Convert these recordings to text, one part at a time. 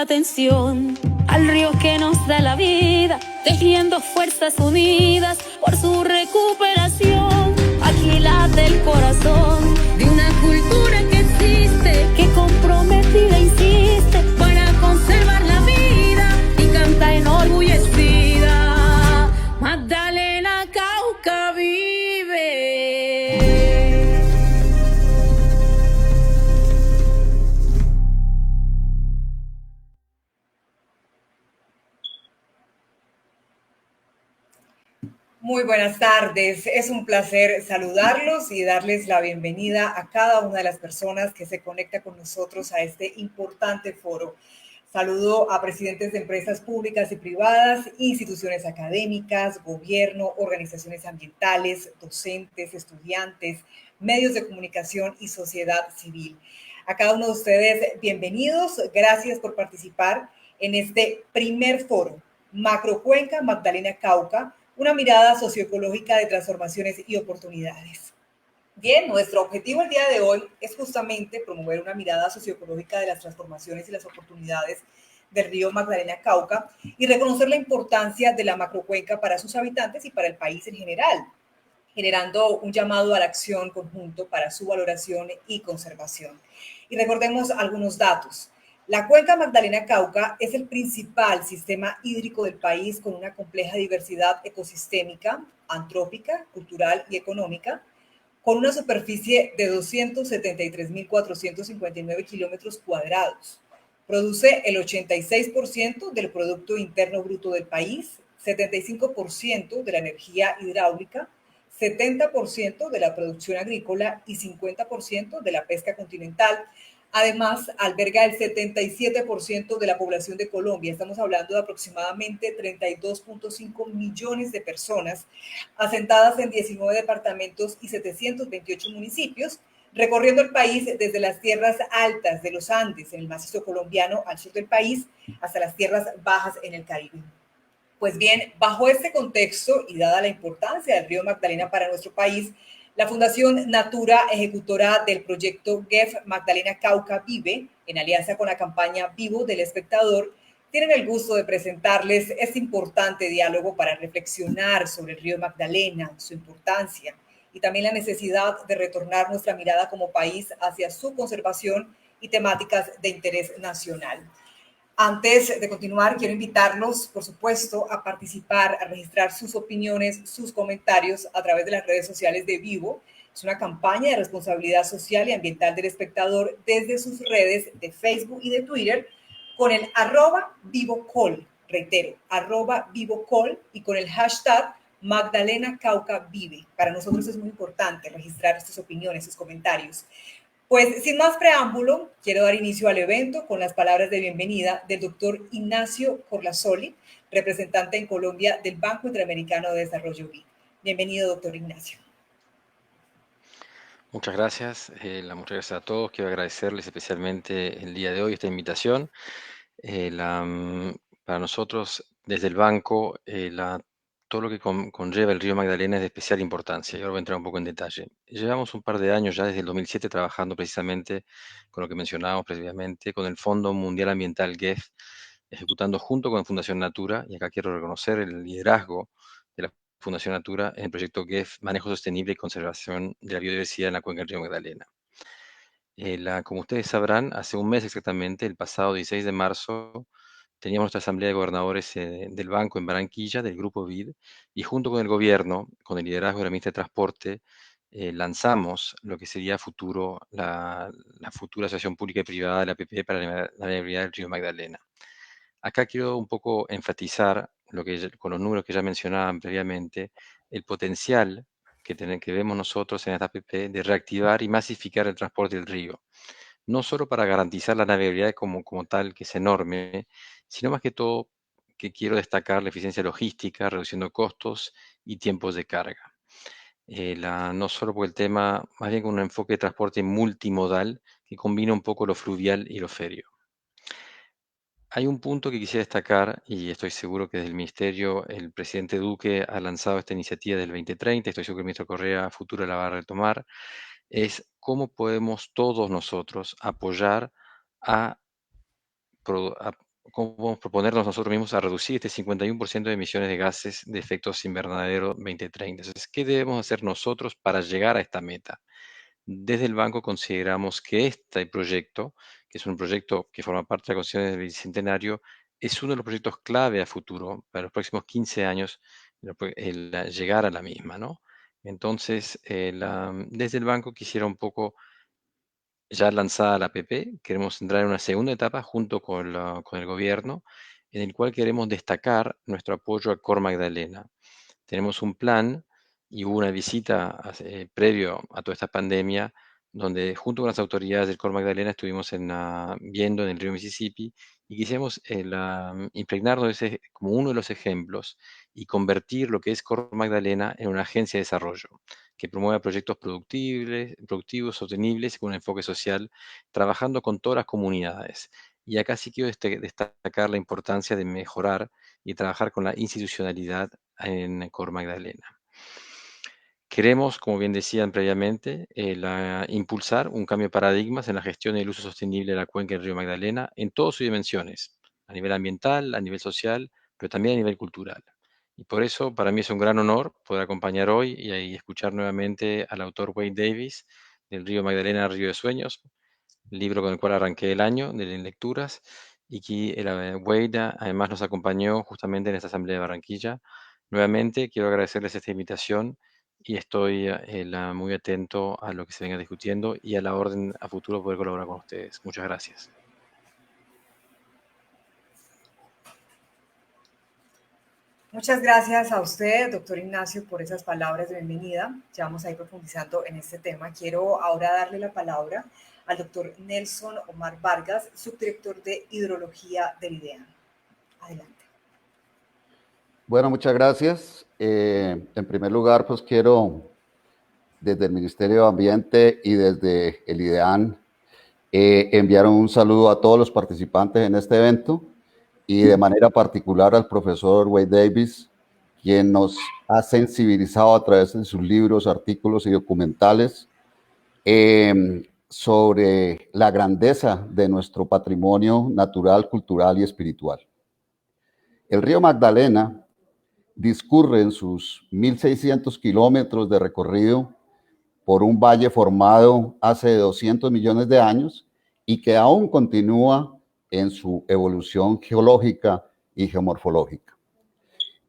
atención al río que nos da la vida, tejiendo fuerzas unidas por su recuperación. Aquí late el corazón de una cultura que existe, que comprometida insiste para conservar la vida y canta enorgullecida: Magdalena Cauca vive. Muy buenas tardes, es un placer saludarlos y darles la bienvenida a cada una de las personas que se conecta con nosotros a este importante foro. Saludo a presidentes de empresas públicas y privadas, instituciones académicas, gobierno, organizaciones ambientales, docentes, estudiantes, medios de comunicación y sociedad civil. A cada uno de ustedes, bienvenidos, gracias por participar en este primer foro, Macrocuenca Magdalena Cauca, una mirada socioecológica de transformaciones y oportunidades. Bien, nuestro objetivo el día de hoy es justamente promover una mirada socioecológica de las transformaciones y las oportunidades del río Magdalena Cauca y reconocer la importancia de la macrocuenca para sus habitantes y para el país en general, generando un llamado a la acción conjunto para su valoración y conservación. Y recordemos algunos datos. La cuenca Magdalena Cauca es el principal sistema hídrico del país con una compleja diversidad ecosistémica, antrópica, cultural y económica, con una superficie de 273.459 kilómetros cuadrados. Produce el 86% del Producto Interno Bruto del país, 75% de la energía hidráulica, 70% de la producción agrícola y 50% de la pesca continental. Además, alberga el 77% de la población de Colombia. Estamos hablando de aproximadamente 32.5 millones de personas, asentadas en 19 departamentos y 728 municipios, recorriendo el país desde las tierras altas de los Andes, en el macizo colombiano, al sur del país, hasta las tierras bajas en el Caribe. Pues bien, bajo este contexto y dada la importancia del río Magdalena para nuestro país, la Fundación Natura, ejecutora del proyecto GEF Magdalena Cauca Vive, en alianza con la campaña Vivo del Espectador, tienen el gusto de presentarles este importante diálogo para reflexionar sobre el río Magdalena, su importancia y también la necesidad de retornar nuestra mirada como país hacia su conservación y temáticas de interés nacional. Antes de continuar, quiero invitarlos, por supuesto, a participar, a registrar sus opiniones, sus comentarios a través de las redes sociales de Vivo. Es una campaña de responsabilidad social y ambiental del espectador desde sus redes de Facebook y de Twitter con el @VivoCol, reitero, @VivoCol y con el hashtag Magdalena Cauca Vive. Para nosotros es muy importante registrar sus opiniones, sus comentarios. Pues sin más preámbulo, quiero dar inicio al evento con las palabras de bienvenida del doctor Ignacio Corlazoli, representante en Colombia del Banco Interamericano de Desarrollo BID. Bienvenido, doctor Ignacio. Muchas gracias, muchas gracias a todos. Quiero agradecerles especialmente el día de hoy esta invitación. Para nosotros, desde el banco, todo lo que conlleva el río Magdalena es de especial importancia. Y ahora voy a entrar un poco en detalle. Llevamos un par de años ya desde el 2007 trabajando precisamente con lo que mencionábamos previamente, con el Fondo Mundial Ambiental GEF, ejecutando junto con Fundación Natura, y acá quiero reconocer el liderazgo de la Fundación Natura en el proyecto GEF, Manejo Sostenible y Conservación de la Biodiversidad en la Cuenca del río Magdalena. Como ustedes sabrán, hace un mes exactamente, el pasado 16 de marzo, teníamos nuestra asamblea de gobernadores del banco en Barranquilla, del grupo BID, y junto con el gobierno, con el liderazgo de la ministra de Transporte, lanzamos lo que sería futuro, la futura asociación pública y privada de la APP para la navegabilidad del río Magdalena. Acá quiero un poco enfatizar con los números que ya mencionaban previamente, el potencial que vemos nosotros en esta APP de reactivar y masificar el transporte del río. No solo para garantizar la navegabilidad como tal, que es enorme, sino más que todo que quiero destacar la eficiencia logística, reduciendo costos y tiempos de carga. No solo por el tema, más bien con un enfoque de transporte multimodal que combina un poco lo fluvial y lo férreo. Hay un punto que quisiera destacar, y estoy seguro que desde el Ministerio el presidente Duque ha lanzado esta iniciativa del 2030, estoy seguro que el ministro Correa a futuro la va a retomar, es cómo podemos todos nosotros apoyar a cómo podemos proponernos nosotros mismos a reducir este 51% de emisiones de gases de efectos invernadero 2030. Entonces, ¿qué debemos hacer nosotros para llegar a esta meta? Desde el banco consideramos que este proyecto, que es un proyecto que forma parte de la Constitución del Bicentenario, es uno de los proyectos clave a futuro para los próximos 15 años, llegar a la misma, ¿no? Entonces, desde el banco quisiera un poco, ya lanzada la APP, queremos entrar en una segunda etapa junto con el gobierno, en el cual queremos destacar nuestro apoyo a Cor Magdalena. Tenemos un plan y hubo una visita previo a toda esta pandemia, donde junto con las autoridades del Cor Magdalena estuvimos viendo en el río Mississippi y quisimos impregnarnos de como uno de los ejemplos y convertir lo que es Cor Magdalena en una agencia de desarrollo que promueva proyectos productivos, sostenibles y con un enfoque social, trabajando con todas las comunidades. Y acá sí quiero destacar la importancia de mejorar y trabajar con la institucionalidad en Cor Magdalena. Queremos, como bien decían previamente, impulsar un cambio de paradigmas en la gestión y el uso sostenible de la cuenca del río Magdalena en todas sus dimensiones, a nivel ambiental, a nivel social, pero también a nivel cultural. Y por eso, para mí es un gran honor poder acompañar hoy y escuchar nuevamente al autor Wade Davis del Río Magdalena, Río de Sueños, libro con el cual arranqué el año de lecturas, y que Wade además nos acompañó justamente en esta Asamblea de Barranquilla. Nuevamente quiero agradecerles esta invitación y estoy muy atento a lo que se venga discutiendo y a la orden a futuro poder colaborar con ustedes. Muchas gracias. Muchas gracias a usted, doctor Ignacio, por esas palabras de bienvenida. Ya vamos a ir profundizando en este tema. Quiero ahora darle la palabra al doctor Nelson Omar Vargas, subdirector de Hidrología del IDEAN. Adelante. Bueno, muchas gracias. En primer lugar, pues quiero, desde el Ministerio de Ambiente y desde el IDEAN, enviar un saludo a todos los participantes en este evento y de manera particular al profesor Wade Davis, quien nos ha sensibilizado a través de sus libros, artículos y documentales sobre la grandeza de nuestro patrimonio natural, cultural y espiritual. El río Magdalena discurre en sus 1.600 kilómetros de recorrido por un valle formado hace 200 millones de años y que aún continúa en su evolución geológica y geomorfológica.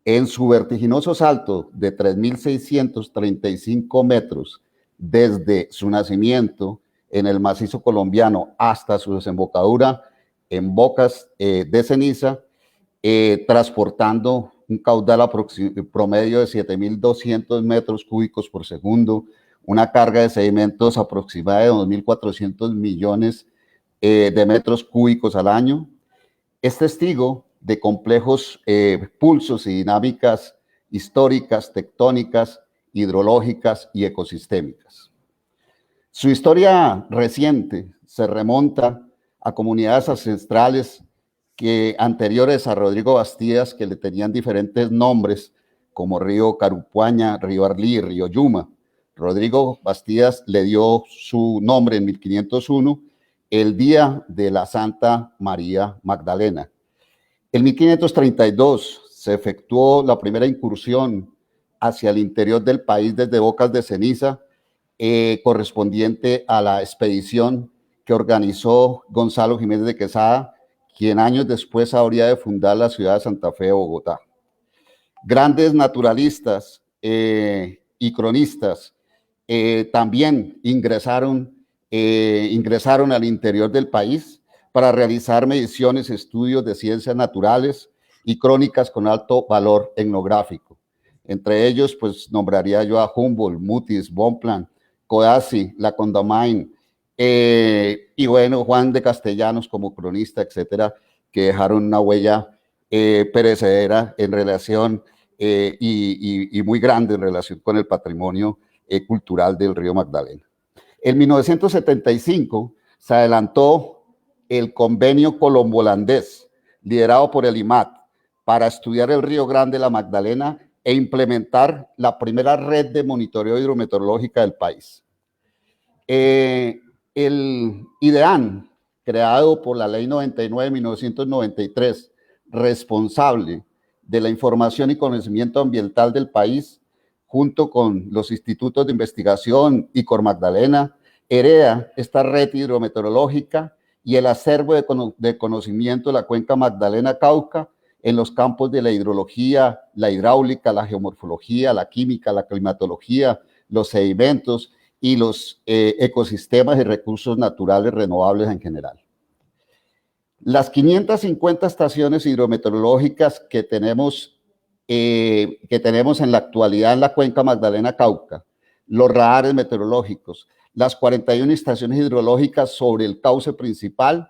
En su vertiginoso salto de 3.635 metros desde su nacimiento en el macizo colombiano hasta su desembocadura en Bocas de Ceniza, transportando un caudal promedio de 7.200 metros cúbicos por segundo, una carga de sedimentos aproximada de 2.400 millones de metros cúbicos al año. Es testigo de complejos pulsos y dinámicas históricas, tectónicas, hidrológicas y ecosistémicas. Su historia reciente se remonta a comunidades ancestrales anteriores a Rodrigo Bastidas, que le tenían diferentes nombres, como Río Carupuaña, Río Arlí y Río Yuma. Rodrigo Bastidas le dio su nombre en 1501, el día de la Santa María Magdalena. En 1532 se efectuó la primera incursión hacia el interior del país desde Bocas de Ceniza, correspondiente a la expedición que organizó Gonzalo Jiménez de Quesada, quien años después habría de fundar la ciudad de Santa Fe de Bogotá. Grandes naturalistas y cronistas también ingresaron al interior del país para realizar mediciones, estudios de ciencias naturales y crónicas con alto valor etnográfico. Entre ellos, pues nombraría yo a Humboldt, Mutis, Bonpland, Codazzi, La Condamine, y bueno, Juan de Castellanos como cronista, etcétera, que dejaron una huella perecedera en relación y muy grande en relación con el patrimonio cultural del río Magdalena. En 1975 se adelantó el convenio colombo-holandés, liderado por el IMAT, para estudiar el río Grande, la Magdalena, e implementar la primera red de monitoreo hidrometeorológica del país. El IDEAN, creado por la Ley 99 de 1993, responsable de la información y conocimiento ambiental del país, junto con los institutos de investigación y Cor Magdalena, hereda esta red hidrometeorológica y el acervo de conocimiento de la cuenca Magdalena-Cauca en los campos de la hidrología, la hidráulica, la geomorfología, la química, la climatología, los sedimentos y los ecosistemas y recursos naturales renovables en general. Las 550 estaciones hidrometeorológicas que tenemos en la actualidad en la cuenca Magdalena-Cauca, los radares meteorológicos, las 41 estaciones hidrológicas sobre el cauce principal,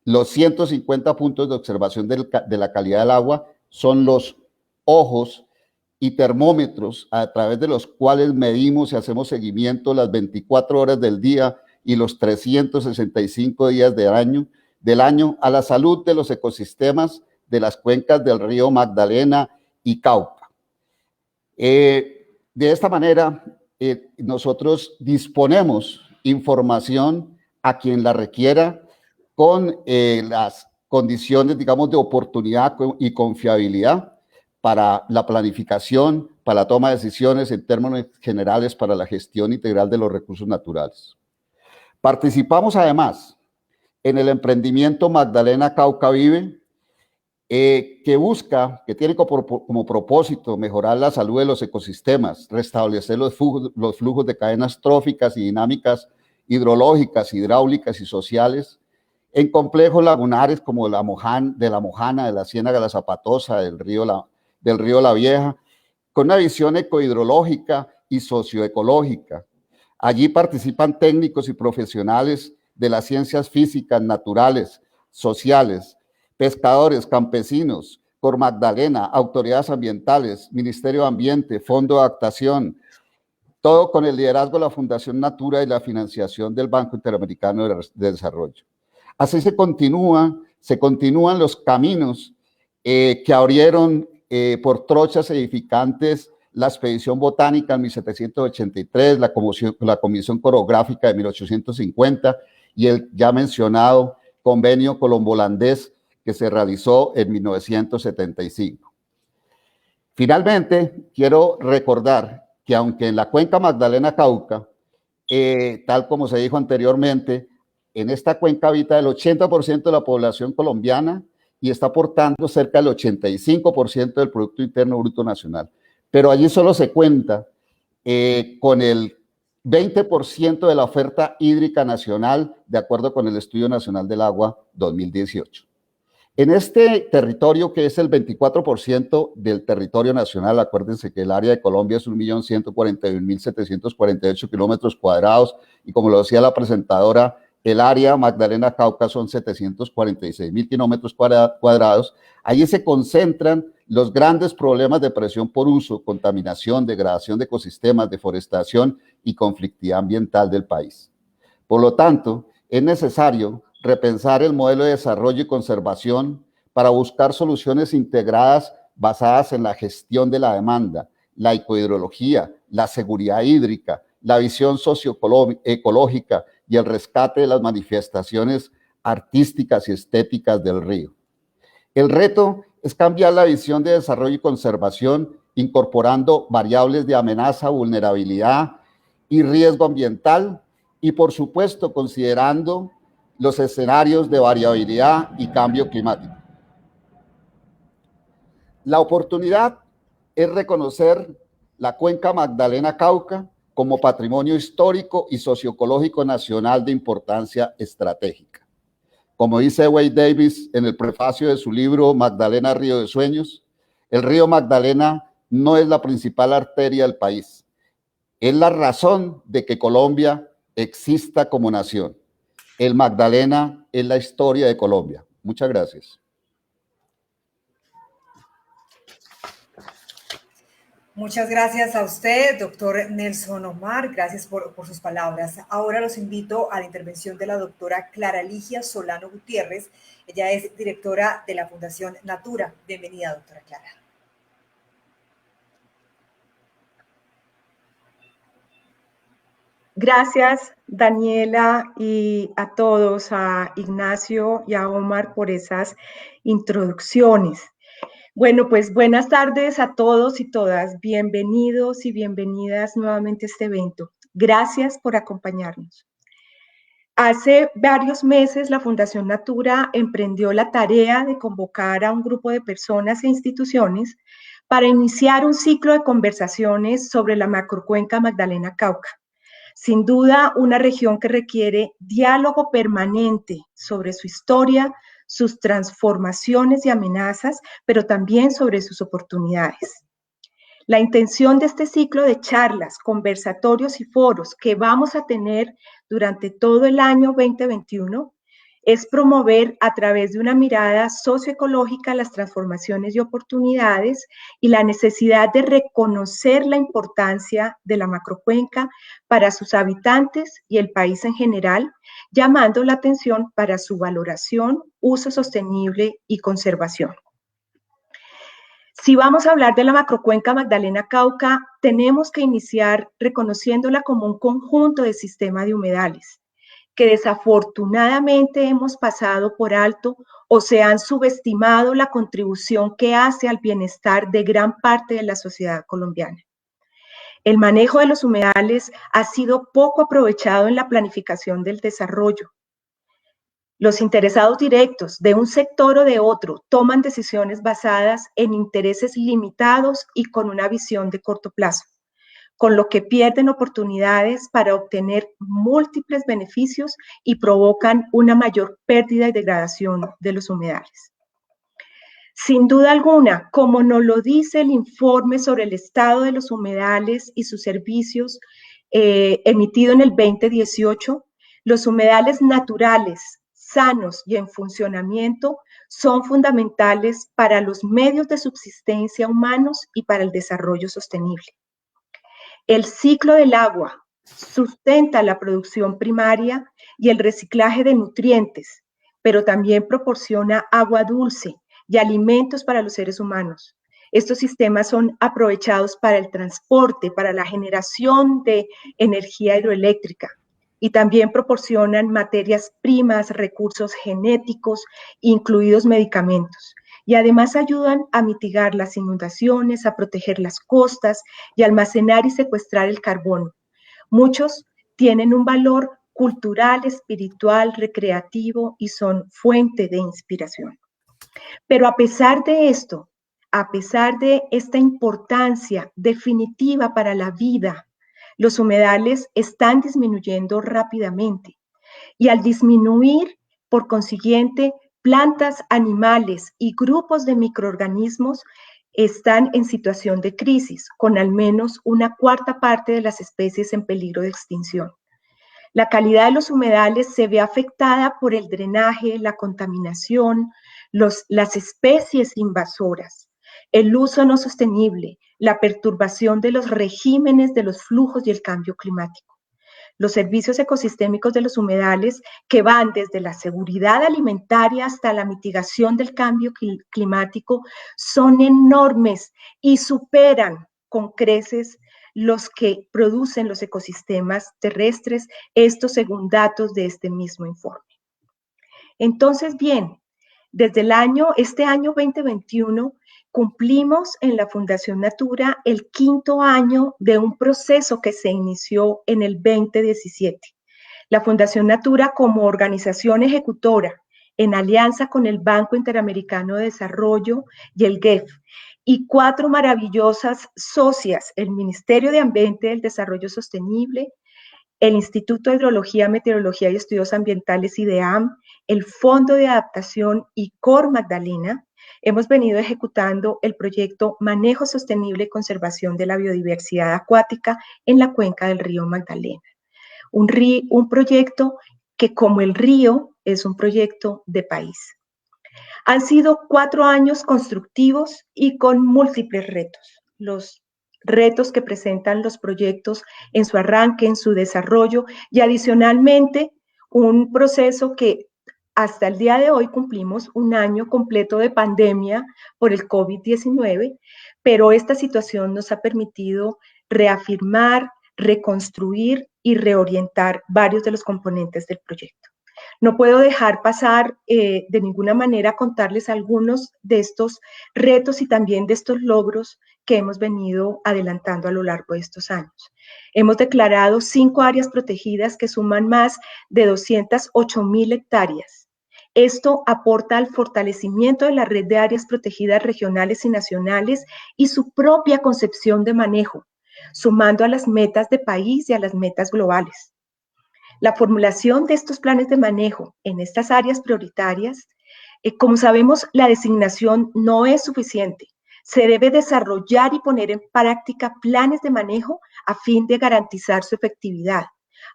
los 150 puntos de observación de la calidad del agua son los ojos y termómetros a través de los cuales medimos y hacemos seguimiento las 24 horas del día y los 365 días del año a la salud de los ecosistemas de las cuencas del río Magdalena y Cauca. De esta manera, nosotros disponemos información a quien la requiera con las condiciones, digamos, de oportunidad y confiabilidad para la planificación, para la toma de decisiones en términos generales para la gestión integral de los recursos naturales. Participamos además en el emprendimiento Magdalena Cauca Vive, que tiene como propósito mejorar la salud de los ecosistemas, restablecer los flujos de cadenas tróficas y dinámicas hidrológicas, hidráulicas y sociales, en complejos lagunares como de la Mojana, de la Ciénaga de la Zapatosa, del río La Vieja, con una visión ecohidrológica y socioecológica. Allí participan técnicos y profesionales de las ciencias físicas, naturales, sociales, pescadores, campesinos, Cor Magdalena, autoridades ambientales, Ministerio de Ambiente, Fondo de Adaptación, todo con el liderazgo de la Fundación Natura y la financiación del Banco Interamericano de Desarrollo. Así se continúan los caminos que abrieron por trochas edificantes la expedición botánica en 1783, la Comisión Corográfica de 1850 y el ya mencionado convenio colombo-holandés que se realizó en 1975. Finalmente, quiero recordar que aunque en la cuenca Magdalena-Cauca, tal como se dijo anteriormente, en esta cuenca habita el 80% de la población colombiana y está aportando cerca del 85% del Producto Interno Bruto Nacional. Pero allí solo se cuenta con el 20% de la oferta hídrica nacional, de acuerdo con el Estudio Nacional del Agua 2018. En este territorio, que es el 24% del territorio nacional, acuérdense que el área de Colombia es 1.141.748 kilómetros cuadrados, y como lo decía la presentadora, el área Magdalena-Cauca son 746.000 kilómetros cuadrados. Allí se concentran los grandes problemas de presión por uso, contaminación, degradación de ecosistemas, deforestación y conflictividad ambiental del país. Por lo tanto, es necesario repensar el modelo de desarrollo y conservación para buscar soluciones integradas basadas en la gestión de la demanda, la ecohidrología, la seguridad hídrica, la visión socioecológica y el rescate de las manifestaciones artísticas y estéticas del río. El reto es cambiar la visión de desarrollo y conservación, incorporando variables de amenaza, vulnerabilidad y riesgo ambiental, y por supuesto considerando los escenarios de variabilidad y cambio climático. La oportunidad es reconocer la cuenca Magdalena-Cauca como patrimonio histórico y socioecológico nacional de importancia estratégica. Como dice Wade Davis en el prefacio de su libro Magdalena, Río de Sueños, el río Magdalena no es la principal arteria del país, es la razón de que Colombia exista como nación. El Magdalena es la historia de Colombia. Muchas gracias. Muchas gracias a usted, doctor Nelson Omar. Gracias por sus palabras. Ahora los invito a la intervención de la doctora Clara Ligia Solano Gutiérrez. Ella es directora de la Fundación Natura. Bienvenida, doctora Clara. Gracias, Daniela, y a todos, a Ignacio y a Omar por esas introducciones. Bueno, pues buenas tardes a todos y todas. Bienvenidos y bienvenidas nuevamente a este evento. Gracias por acompañarnos. Hace varios meses la Fundación Natura emprendió la tarea de convocar a un grupo de personas e instituciones para iniciar un ciclo de conversaciones sobre la macrocuenca Magdalena-Cauca. Sin duda, una región que requiere diálogo permanente sobre su historia, sus transformaciones y amenazas, pero también sobre sus oportunidades. La intención de este ciclo de charlas, conversatorios y foros que vamos a tener durante todo el año 2021 es promover a través de una mirada socioecológica las transformaciones y oportunidades y la necesidad de reconocer la importancia de la macrocuenca para sus habitantes y el país en general, llamando la atención para su valoración, uso sostenible y conservación. Si vamos a hablar de la macrocuenca Magdalena-Cauca, tenemos que iniciar reconociéndola como un conjunto de sistema de humedales que desafortunadamente hemos pasado por alto o se han subestimado la contribución que hace al bienestar de gran parte de la sociedad colombiana. El manejo de los humedales ha sido poco aprovechado en la planificación del desarrollo. Los interesados directos de un sector o de otro toman decisiones basadas en intereses limitados y con una visión de corto plazo, con lo que pierden oportunidades para obtener múltiples beneficios y provocan una mayor pérdida y degradación de los humedales. Sin duda alguna, como nos lo dice el informe sobre el estado de los humedales y sus servicios emitido en el 2018, los humedales naturales, sanos y en funcionamiento son fundamentales para los medios de subsistencia humanos y para el desarrollo sostenible. El ciclo del agua sustenta la producción primaria y el reciclaje de nutrientes, pero también proporciona agua dulce y alimentos para los seres humanos. Estos sistemas son aprovechados para el transporte, para la generación de energía hidroeléctrica y también proporcionan materias primas, recursos genéticos, incluidos medicamentos. Y además ayudan a mitigar las inundaciones, a proteger las costas y almacenar y secuestrar el carbono. Muchos tienen un valor cultural, espiritual, recreativo y son fuente de inspiración. Pero a pesar de esto, a pesar de esta importancia definitiva para la vida, los humedales están disminuyendo rápidamente y al disminuir, por consiguiente, plantas, animales y grupos de microorganismos están en situación de crisis, con al menos una cuarta parte de las especies en peligro de extinción. La calidad de los humedales se ve afectada por el drenaje, la contaminación, las especies invasoras, el uso no sostenible, la perturbación de los regímenes de los flujos y el cambio climático. Los servicios ecosistémicos de los humedales, que van desde la seguridad alimentaria hasta la mitigación del cambio climático, son enormes y superan con creces los que producen los ecosistemas terrestres, esto según datos de este mismo informe. Entonces, bien, desde este año 2021, cumplimos en la Fundación Natura el 5º año de un proceso que se inició en el 2017. La Fundación Natura, como organización ejecutora, en alianza con el Banco Interamericano de Desarrollo y el GEF, y 4 maravillosas socias, el Ministerio de Ambiente y el Desarrollo Sostenible, el Instituto de Hidrología, Meteorología y Estudios Ambientales, IDEAM, el Fondo de Adaptación y COR Magdalena, hemos venido ejecutando el proyecto Manejo Sostenible y Conservación de la Biodiversidad Acuática en la cuenca del río Magdalena. Un proyecto que, como el río, es un proyecto de país. Han sido 4 años constructivos y con múltiples retos. Los retos que presentan los proyectos en su arranque, en su desarrollo y adicionalmente un proceso que hasta el día de hoy cumplimos un año completo de pandemia por el COVID-19, pero esta situación nos ha permitido reafirmar, reconstruir y reorientar varios de los componentes del proyecto. No puedo dejar pasar de ninguna manera contarles algunos de estos retos y también de estos logros que hemos venido adelantando a lo largo de estos años. Hemos declarado 5 áreas protegidas que suman más de 208.000 hectáreas. Esto aporta al fortalecimiento de la red de áreas protegidas regionales y nacionales y su propia concepción de manejo, sumando a las metas de país y a las metas globales. La formulación de estos planes de manejo en estas áreas prioritarias, como sabemos, la designación no es suficiente. Se debe desarrollar y poner en práctica planes de manejo a fin de garantizar su efectividad,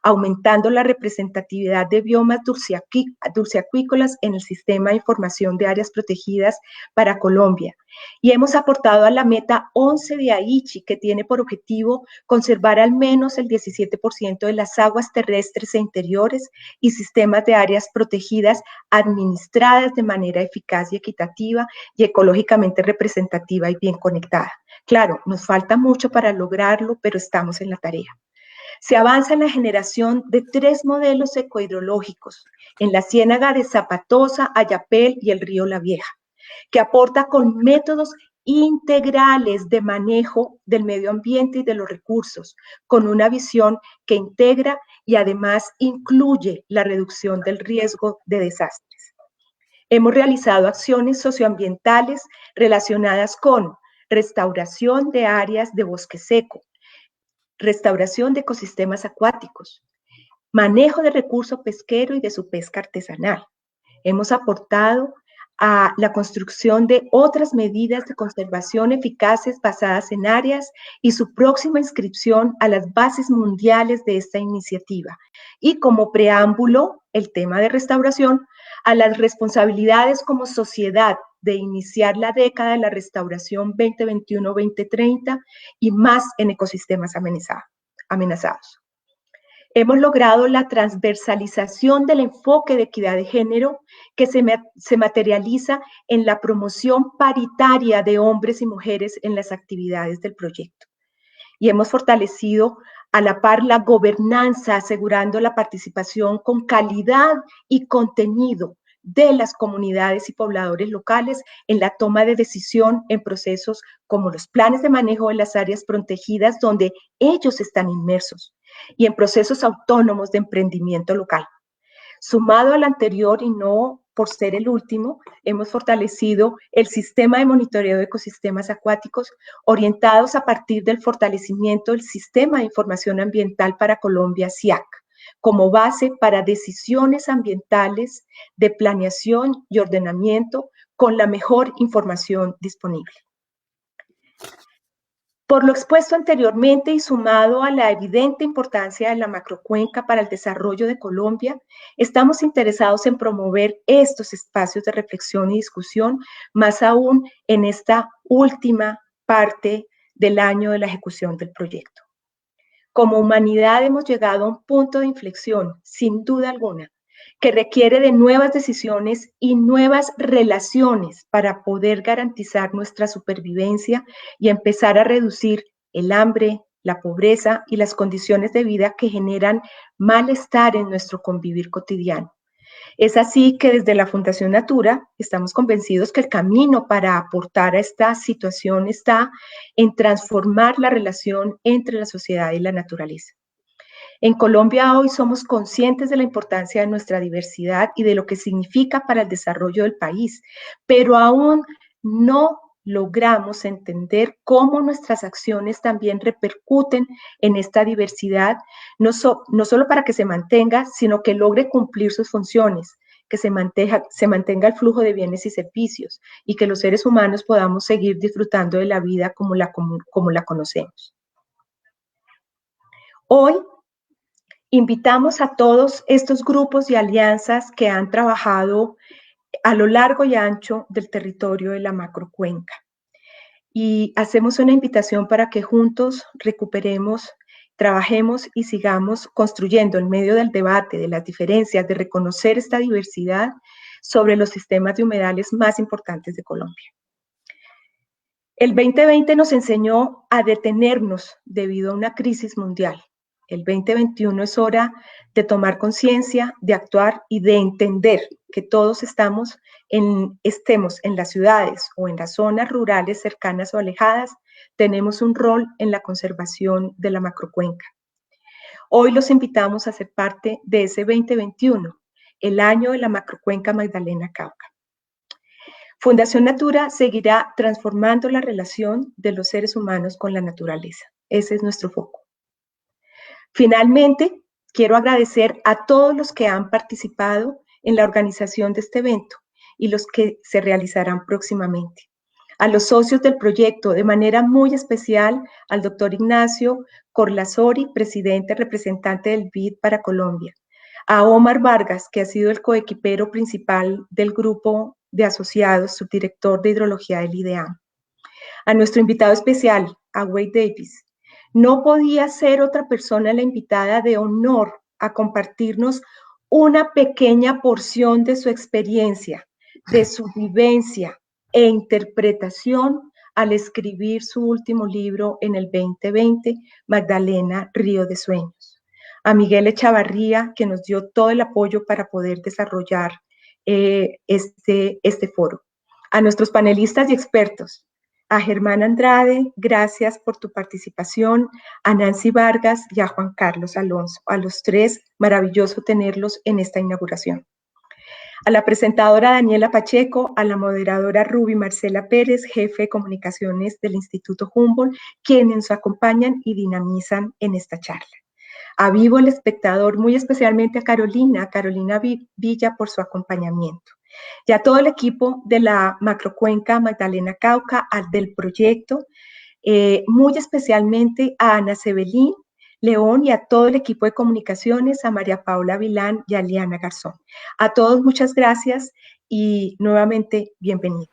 aumentando la representatividad de biomas dulceacuícolas en el Sistema de Información de Áreas Protegidas para Colombia. Y hemos aportado a la meta 11 de Aichi, que tiene por objetivo conservar al menos el 17% de las aguas terrestres e interiores y sistemas de áreas protegidas administradas de manera eficaz y equitativa y ecológicamente representativa y bien conectada. Claro, nos falta mucho para lograrlo, pero estamos en la tarea. Se avanza en la generación de 3 modelos ecohidrológicos en la ciénaga de Zapatosa, Ayapel y el río La Vieja, que aporta con métodos integrales de manejo del medio ambiente y de los recursos, con una visión que integra y además incluye la reducción del riesgo de desastres. Hemos realizado acciones socioambientales relacionadas con restauración de áreas de bosque seco, restauración de ecosistemas acuáticos, manejo de recurso pesquero y de su pesca artesanal. Hemos aportado a la construcción de otras medidas de conservación eficaces basadas en áreas y su próxima inscripción a las bases mundiales de esta iniciativa. Y como preámbulo, el tema de restauración, a las responsabilidades como sociedad de iniciar la década de la restauración 2021-2030 y más en ecosistemas amenazados. Hemos logrado la transversalización del enfoque de equidad de género que se materializa en la promoción paritaria de hombres y mujeres en las actividades del proyecto. Y hemos fortalecido a la par la gobernanza, asegurando la participación con calidad y contenido de las comunidades y pobladores locales en la toma de decisión en procesos como los planes de manejo de las áreas protegidas donde ellos están inmersos y en procesos autónomos de emprendimiento local. Sumado al anterior y no por ser el último, hemos fortalecido el sistema de monitoreo de ecosistemas acuáticos orientados a partir del fortalecimiento del Sistema de Información Ambiental para Colombia, SIAC, como base para decisiones ambientales de planeación y ordenamiento con la mejor información disponible. Por lo expuesto anteriormente y sumado a la evidente importancia de la macrocuenca para el desarrollo de Colombia, estamos interesados en promover estos espacios de reflexión y discusión, más aún en esta última parte del año de la ejecución del proyecto. Como humanidad hemos llegado a un punto de inflexión, sin duda alguna, que requiere de nuevas decisiones y nuevas relaciones para poder garantizar nuestra supervivencia y empezar a reducir el hambre, la pobreza y las condiciones de vida que generan malestar en nuestro convivir cotidiano. Es así que desde la Fundación Natura estamos convencidos que el camino para aportar a esta situación está en transformar la relación entre la sociedad y la naturaleza. En Colombia hoy somos conscientes de la importancia de nuestra diversidad y de lo que significa para el desarrollo del país, pero aún no logramos entender cómo nuestras acciones también repercuten en esta diversidad, no solo para que se mantenga, sino que logre cumplir sus funciones, que se mantenga el flujo de bienes y servicios y que los seres humanos podamos seguir disfrutando de la vida como la conocemos. Hoy invitamos a todos estos grupos y alianzas que han trabajado a lo largo y ancho del territorio de la macrocuenca. Y hacemos una invitación para que juntos recuperemos, trabajemos y sigamos construyendo en medio del debate, de las diferencias, de reconocer esta diversidad sobre los sistemas de humedales más importantes de Colombia. El 2020 nos enseñó a detenernos debido a una crisis mundial, El 2021 es hora de tomar conciencia, de actuar y de entender que todos estemos en las ciudades o en las zonas rurales cercanas o alejadas, tenemos un rol en la conservación de la macrocuenca. Hoy los invitamos a ser parte de ese 2021, el año de la macrocuenca Magdalena Cauca. Fundación Natura seguirá transformando la relación de los seres humanos con la naturaleza. Ese es nuestro foco. Finalmente, quiero agradecer a todos los que han participado en la organización de este evento y los que se realizarán próximamente. A los socios del proyecto, de manera muy especial al doctor Ignacio Corlazori, presidente representante del BID para Colombia. A Omar Vargas, que ha sido el coequipero principal del grupo de asociados, subdirector de hidrología del IDEAM. A nuestro invitado especial, a Wade Davis. No podía ser otra persona la invitada de honor a compartirnos una pequeña porción de su experiencia, de su vivencia e interpretación al escribir su último libro en el 2020, Magdalena, Río de Sueños. A Miguel Echavarría, que nos dio todo el apoyo para poder desarrollar este foro. A nuestros panelistas y expertos, a Germán Andrade, gracias por tu participación, a Nancy Vargas y a Juan Carlos Alonso. A los tres, maravilloso tenerlos en esta inauguración. A la presentadora Daniela Pacheco, a la moderadora Ruby Marcela Pérez, jefe de comunicaciones del Instituto Humboldt, quienes nos acompañan y dinamizan en esta charla. A Vivo el Espectador, muy especialmente a Carolina Villa por su acompañamiento. Y a todo el equipo de la Macrocuenca Magdalena Cauca, al del proyecto, muy especialmente a Ana Sebelín León y a todo el equipo de comunicaciones, a María Paula Vilán y a Liana Garzón. A todos muchas gracias y nuevamente bienvenido.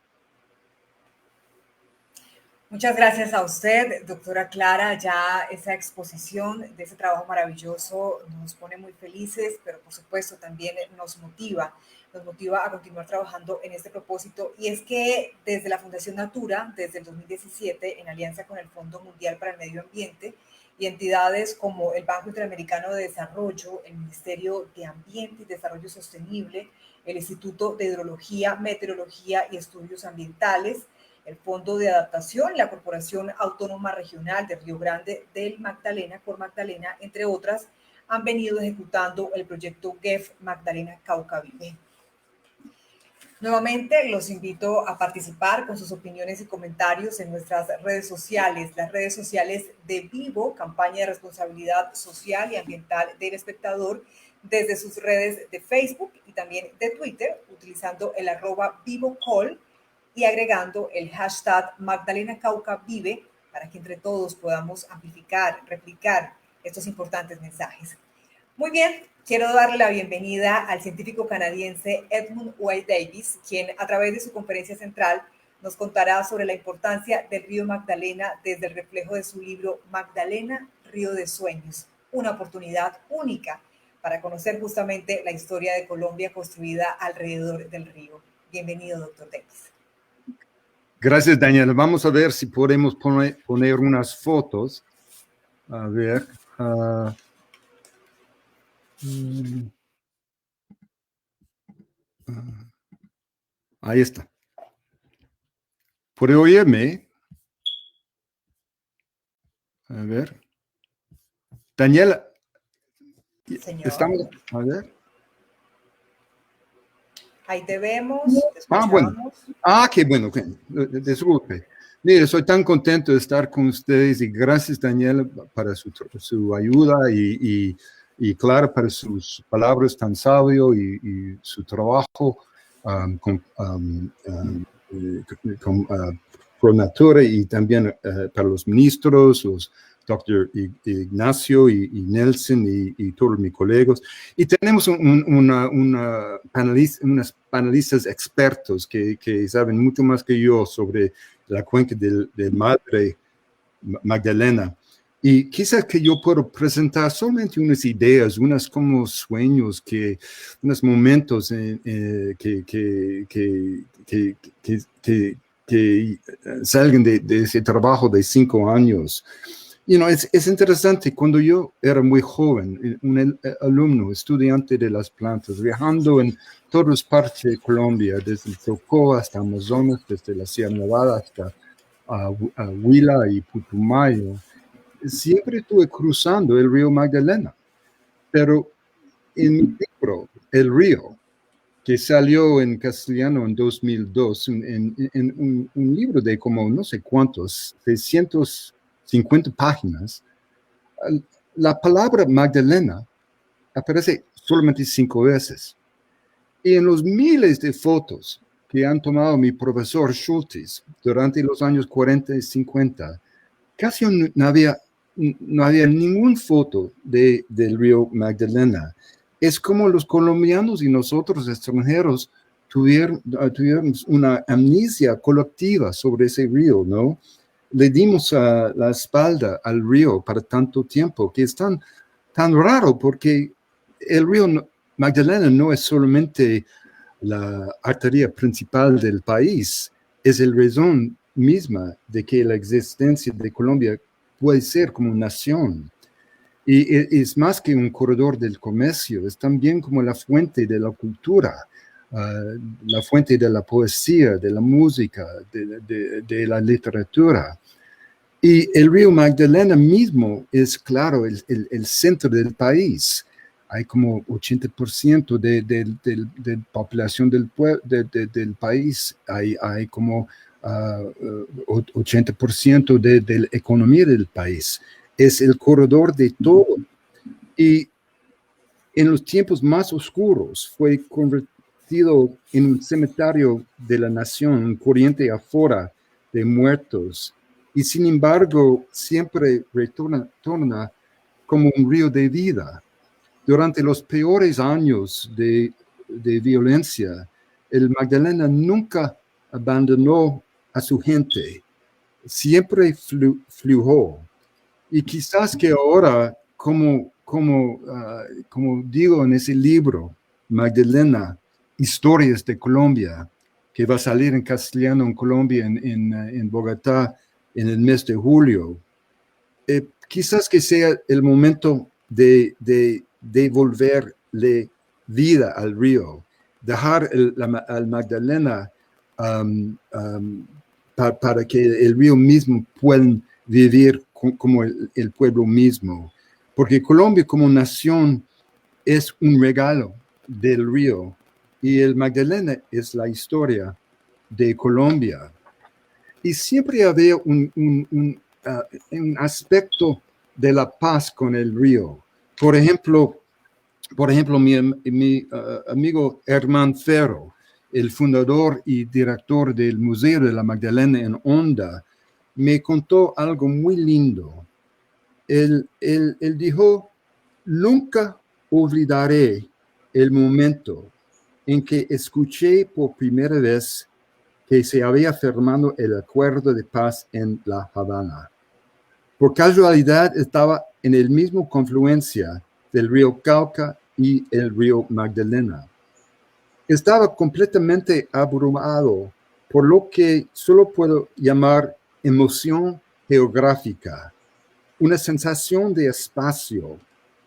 Muchas gracias a usted, doctora Clara. Ya esa exposición de ese trabajo maravilloso nos pone muy felices, pero por supuesto también nos motiva a continuar trabajando en este propósito. Y es que desde la Fundación Natura, desde el 2017, en alianza con el Fondo Mundial para el Medio Ambiente y entidades como el Banco Interamericano de Desarrollo, el Ministerio de Ambiente y Desarrollo Sostenible, el Instituto de Hidrología, Meteorología y Estudios Ambientales, el Fondo de Adaptación, la Corporación Autónoma Regional de Río Grande del Magdalena, por Magdalena, entre otras, han venido ejecutando el proyecto GEF Magdalena Cauca Vive. Nuevamente los invito a participar con sus opiniones y comentarios en nuestras redes sociales, las redes sociales de Vivo, campaña de responsabilidad social y ambiental del espectador, desde sus redes de Facebook y también de Twitter, utilizando el @VivoCall, y agregando el hashtag Magdalena Cauca Vive para que entre todos podamos amplificar, replicar estos importantes mensajes. Muy bien, quiero darle la bienvenida al científico canadiense Edmund Wade Davis, quien a través de su conferencia central nos contará sobre la importancia del río Magdalena desde el reflejo de su libro Magdalena, Río de Sueños, una oportunidad única para conocer justamente la historia de Colombia construida alrededor del río. Bienvenido, doctor Davis. Gracias, Daniela. Vamos a ver si podemos poner unas fotos. A ver. Ahí está. ¿Puede oírme? A ver. Daniela. Señor. Estamos. A ver. Ahí te vemos. Bueno. Qué bueno. Disculpe. Mire, soy tan contento de estar con ustedes y gracias, Daniela, para su ayuda y Clara para sus palabras tan sabias y su trabajo con Natura y también para los ministros, los Dr. Ignacio y Nelson y todos mis colegas. Y tenemos unas panelistas expertos que saben mucho más que yo sobre la cuenca del Madre Magdalena. Y quizás que yo puedo presentar solamente unas ideas, unas como sueños, unos momentos que salgan de ese trabajo de 5 años. Es interesante, cuando yo era muy joven, un alumno, estudiante de las plantas, viajando en todas partes de Colombia, desde el Chocó hasta Amazonas, desde la Sierra Nevada hasta Huila y Putumayo, siempre estuve cruzando el río Magdalena. Pero en mi libro, El Río, que salió en castellano en 2002, en un libro de como no sé cuántos, 650 páginas, la palabra Magdalena aparece solamente 5 veces. Y en los miles de fotos que han tomado mi profesor Schultes durante los años 40 y 50, casi no había ninguna foto del río Magdalena. Es como los colombianos y nosotros extranjeros tuvieron una amnesia colectiva sobre ese río, ¿no? Le dimos la espalda al río para tanto tiempo, que es tan raro, porque el río Magdalena no es solamente la arteria principal del país, es la razón misma de que la existencia de Colombia puede ser como nación. Y es más que un corredor del comercio, es también como la fuente de la cultura, la fuente de la poesía, de la música, de la literatura. Y el río Magdalena mismo es, claro, el centro del país. Hay como 80% de población del país. Hay como 80% de la economía del país. Es el corredor de todo. Y en los tiempos más oscuros fue convertido en un cementerio de la nación, un corriente afuera de muertos. Y sin embargo, siempre retorna como un río de vida. Durante los peores años de violencia, el Magdalena nunca abandonó a su gente, siempre fluyó. Y quizás que ahora, como digo en ese libro, Magdalena, Historias de Colombia, que va a salir en castellano en Colombia, en Bogotá, en el mes de julio, quizás que sea el momento de devolverle vida al río, dejar al Magdalena para que el río mismo pueda vivir como el pueblo mismo. Porque Colombia como nación es un regalo del río y el Magdalena es la historia de Colombia. Y siempre había un aspecto de la paz con el río. Por ejemplo, mi amigo Herman Ferro, el fundador y director del Museo de la Magdalena en Honda, me contó algo muy lindo. Él dijo, nunca olvidaré el momento en que escuché por primera vez que se había firmado el acuerdo de paz en La Habana. Por casualidad estaba en el mismo confluencia del río Cauca y el río Magdalena. Estaba completamente abrumado por lo que solo puedo llamar emoción geográfica, una sensación de espacio,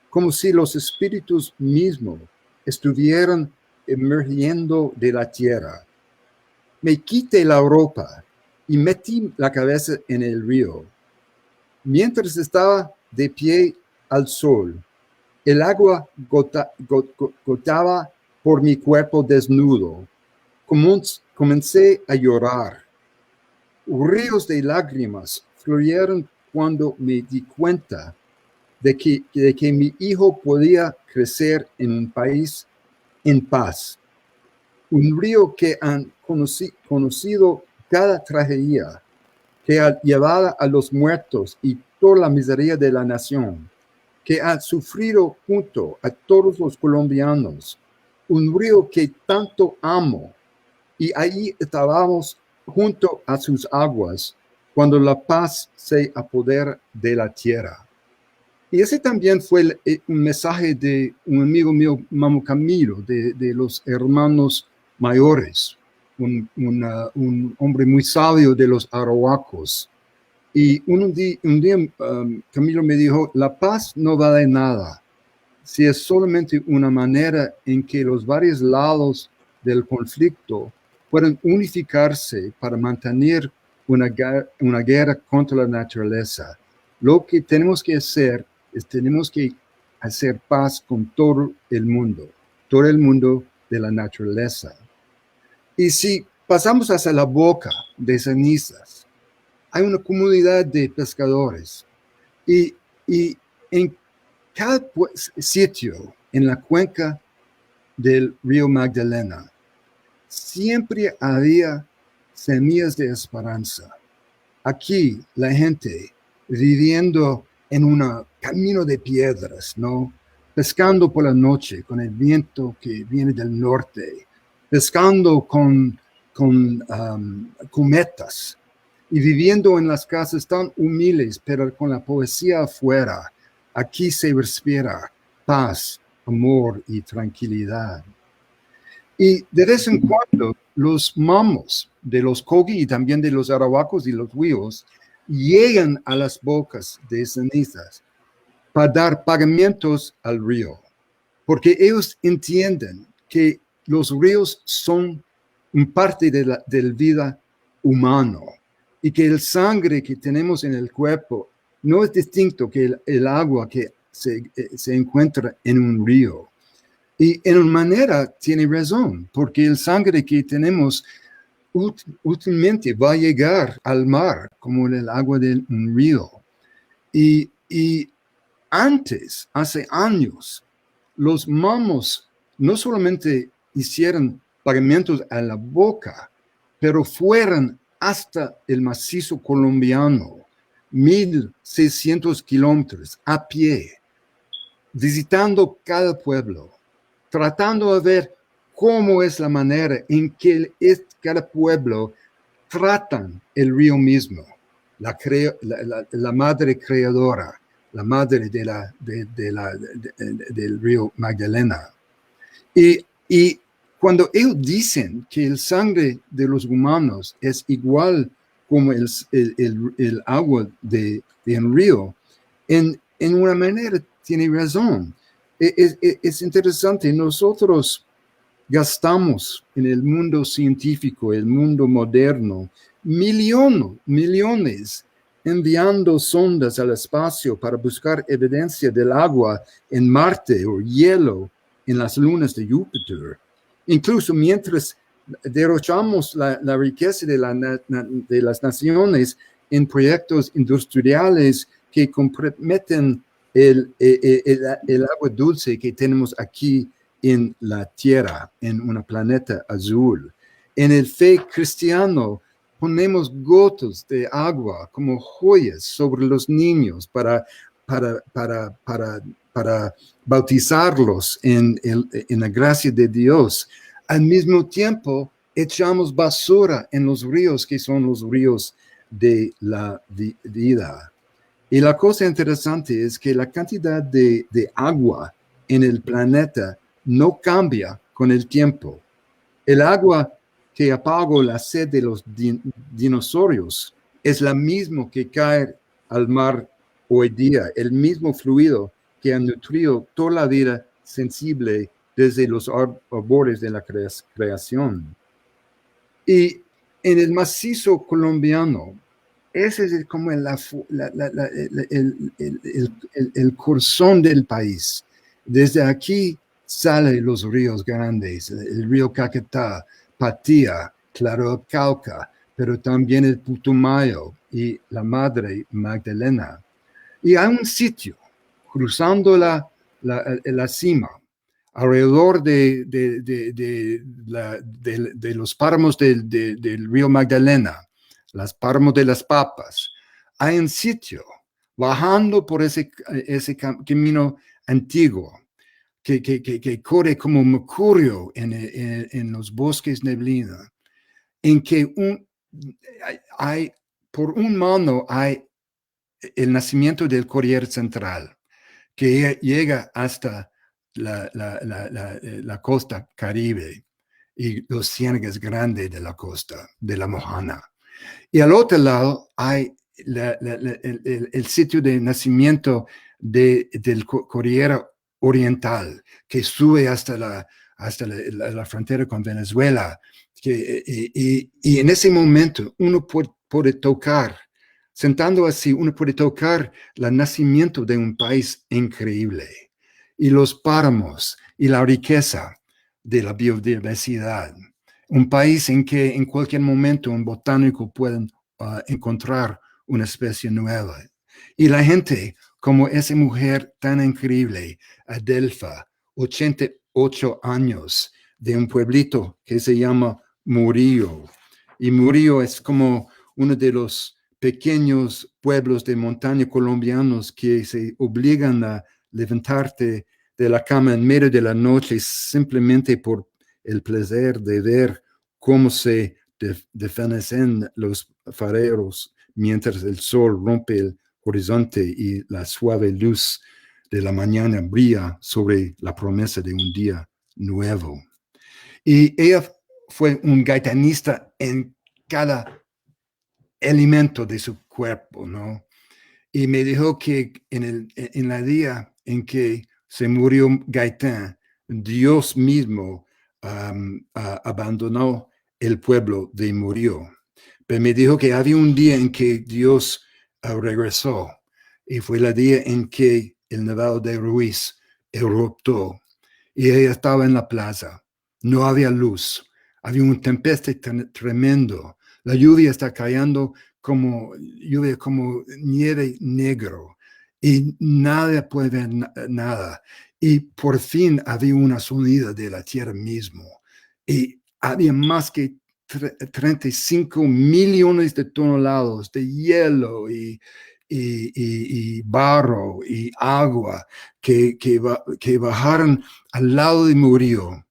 como si los espíritus mismos estuvieran emergiendo de la tierra. Me quité la ropa y metí la cabeza en el río. Mientras estaba de pie al sol, el agua gotaba por mi cuerpo desnudo. Comencé a llorar. Ríos de lágrimas fluyeron cuando me di cuenta de que mi hijo podía crecer en un país en paz. Un río que han conocido cada tragedia, que ha llevado a los muertos y toda la miseria de la nación, que ha sufrido junto a todos los colombianos, un río que tanto amo, y ahí estábamos junto a sus aguas cuando la paz se apodera de la tierra. Y ese también fue un mensaje de un amigo mío, Mamo Camilo, de los hermanos mayores, un hombre muy sabio de los Arhuacos. Y un día Camilo me dijo, la paz no vale nada si es solamente una manera en que los varios lados del conflicto pueden unificarse para mantener una guerra contra la naturaleza. Lo que tenemos que hacer es tenemos que hacer paz con todo el mundo de la naturaleza. Y si pasamos hacia la boca de cenizas, hay una comunidad de pescadores y en cada sitio en la cuenca del río Magdalena siempre había semillas de esperanza. Aquí la gente viviendo en un camino de piedras, ¿no? Pescando por la noche con el viento que viene del norte, pescando con cometas y viviendo en las casas tan humildes, pero con la poesía afuera. Aquí se respira paz, amor y tranquilidad. Y de vez en cuando los mamos de los Kogi y también de los Arahuacos y los Huillos llegan a las bocas de cenizas para dar pagamentos al río, porque ellos entienden que los ríos son una parte de la vida humana y que el sangre que tenemos en el cuerpo no es distinto que el agua que se encuentra en un río. Y en una manera tiene razón, porque el sangre que tenemos últimamente va a llegar al mar como el agua de un río. Y antes, hace años, los mamos no solamente hicieron pagamentos a la boca, pero fueron hasta el macizo colombiano, 1,600 kilómetros a pie, visitando cada pueblo, tratando de ver cómo es la manera en que cada pueblo tratan el río mismo, la madre creadora, la madre del río Magdalena. Y cuando ellos dicen que el sangre de los humanos es igual como el agua de un río, en una manera tiene razón. Es interesante, nosotros gastamos en el mundo científico, el mundo moderno, millones enviando sondas al espacio para buscar evidencia del agua en Marte o hielo en las lunas de Júpiter. Incluso mientras derrochamos la riqueza de las naciones en proyectos industriales que comprometen el agua dulce que tenemos aquí en la Tierra, en un planeta azul. En el fe cristiano ponemos gotas de agua como joyas sobre los niños para bautizarlos en la gracia de Dios. Al mismo tiempo, echamos basura en los ríos que son los ríos de la vida. Y la cosa interesante es que la cantidad de agua en el planeta no cambia con el tiempo. El agua que apagó la sed de los dinosaurios es la misma que cae al mar hoy día, el mismo fluido que ha nutrido toda la vida sensible desde los albores de la creación. Y en el macizo colombiano, ese es como el corazón del país. Desde aquí salen los ríos grandes, el río Caquetá, Patía, Claro Cauca, pero también el Putumayo y la Madre Magdalena. Y hay un sitio, cruzando la cima, alrededor de los páramos del río Magdalena, las páramos de las Papas, hay un sitio, bajando por ese camino antiguo, que corre como mercurio en los bosques neblina, en que por un mano hay el nacimiento del Corriere Central, que llega hasta la costa Caribe y los ciénagas grandes de la costa, de la Mojana. Y al otro lado hay el sitio de nacimiento del Cordillera Oriental, que sube hasta la frontera con Venezuela. Y en ese momento uno puede tocar, sentando así, uno puede tocar el nacimiento de un país increíble. Y los páramos y la riqueza de la biodiversidad. Un país en que en cualquier momento un botánico puede encontrar una especie nueva. Y la gente, como esa mujer tan increíble, Adelfa, 88 años, de un pueblito que se llama Murillo. Y Murillo es como uno de los pequeños pueblos de montaña colombianos que se obligan a levantarte de la cama en medio de la noche simplemente por el placer de ver cómo se desvanecen los fareros mientras el sol rompe el horizonte y la suave luz de la mañana brilla sobre la promesa de un día nuevo. Y ella fue un gaitanista en cada elemento de su cuerpo, ¿no? Y me dijo que en la día en que se murió Gaitán, Dios mismo abandonó el pueblo de Murillo. Pero me dijo que había un día en que Dios regresó, y fue el día en que el Nevado de Ruiz eruptó, y ella estaba en la plaza. No había luz, había un tempeste tremendo. La lluvia está cayendo como nieve negro, y nadie puede ver nada. Y por fin había una sonida de la tierra mismo, y había más que 35 millones de toneladas de hielo y barro y agua que bajaron al lado de Murillo.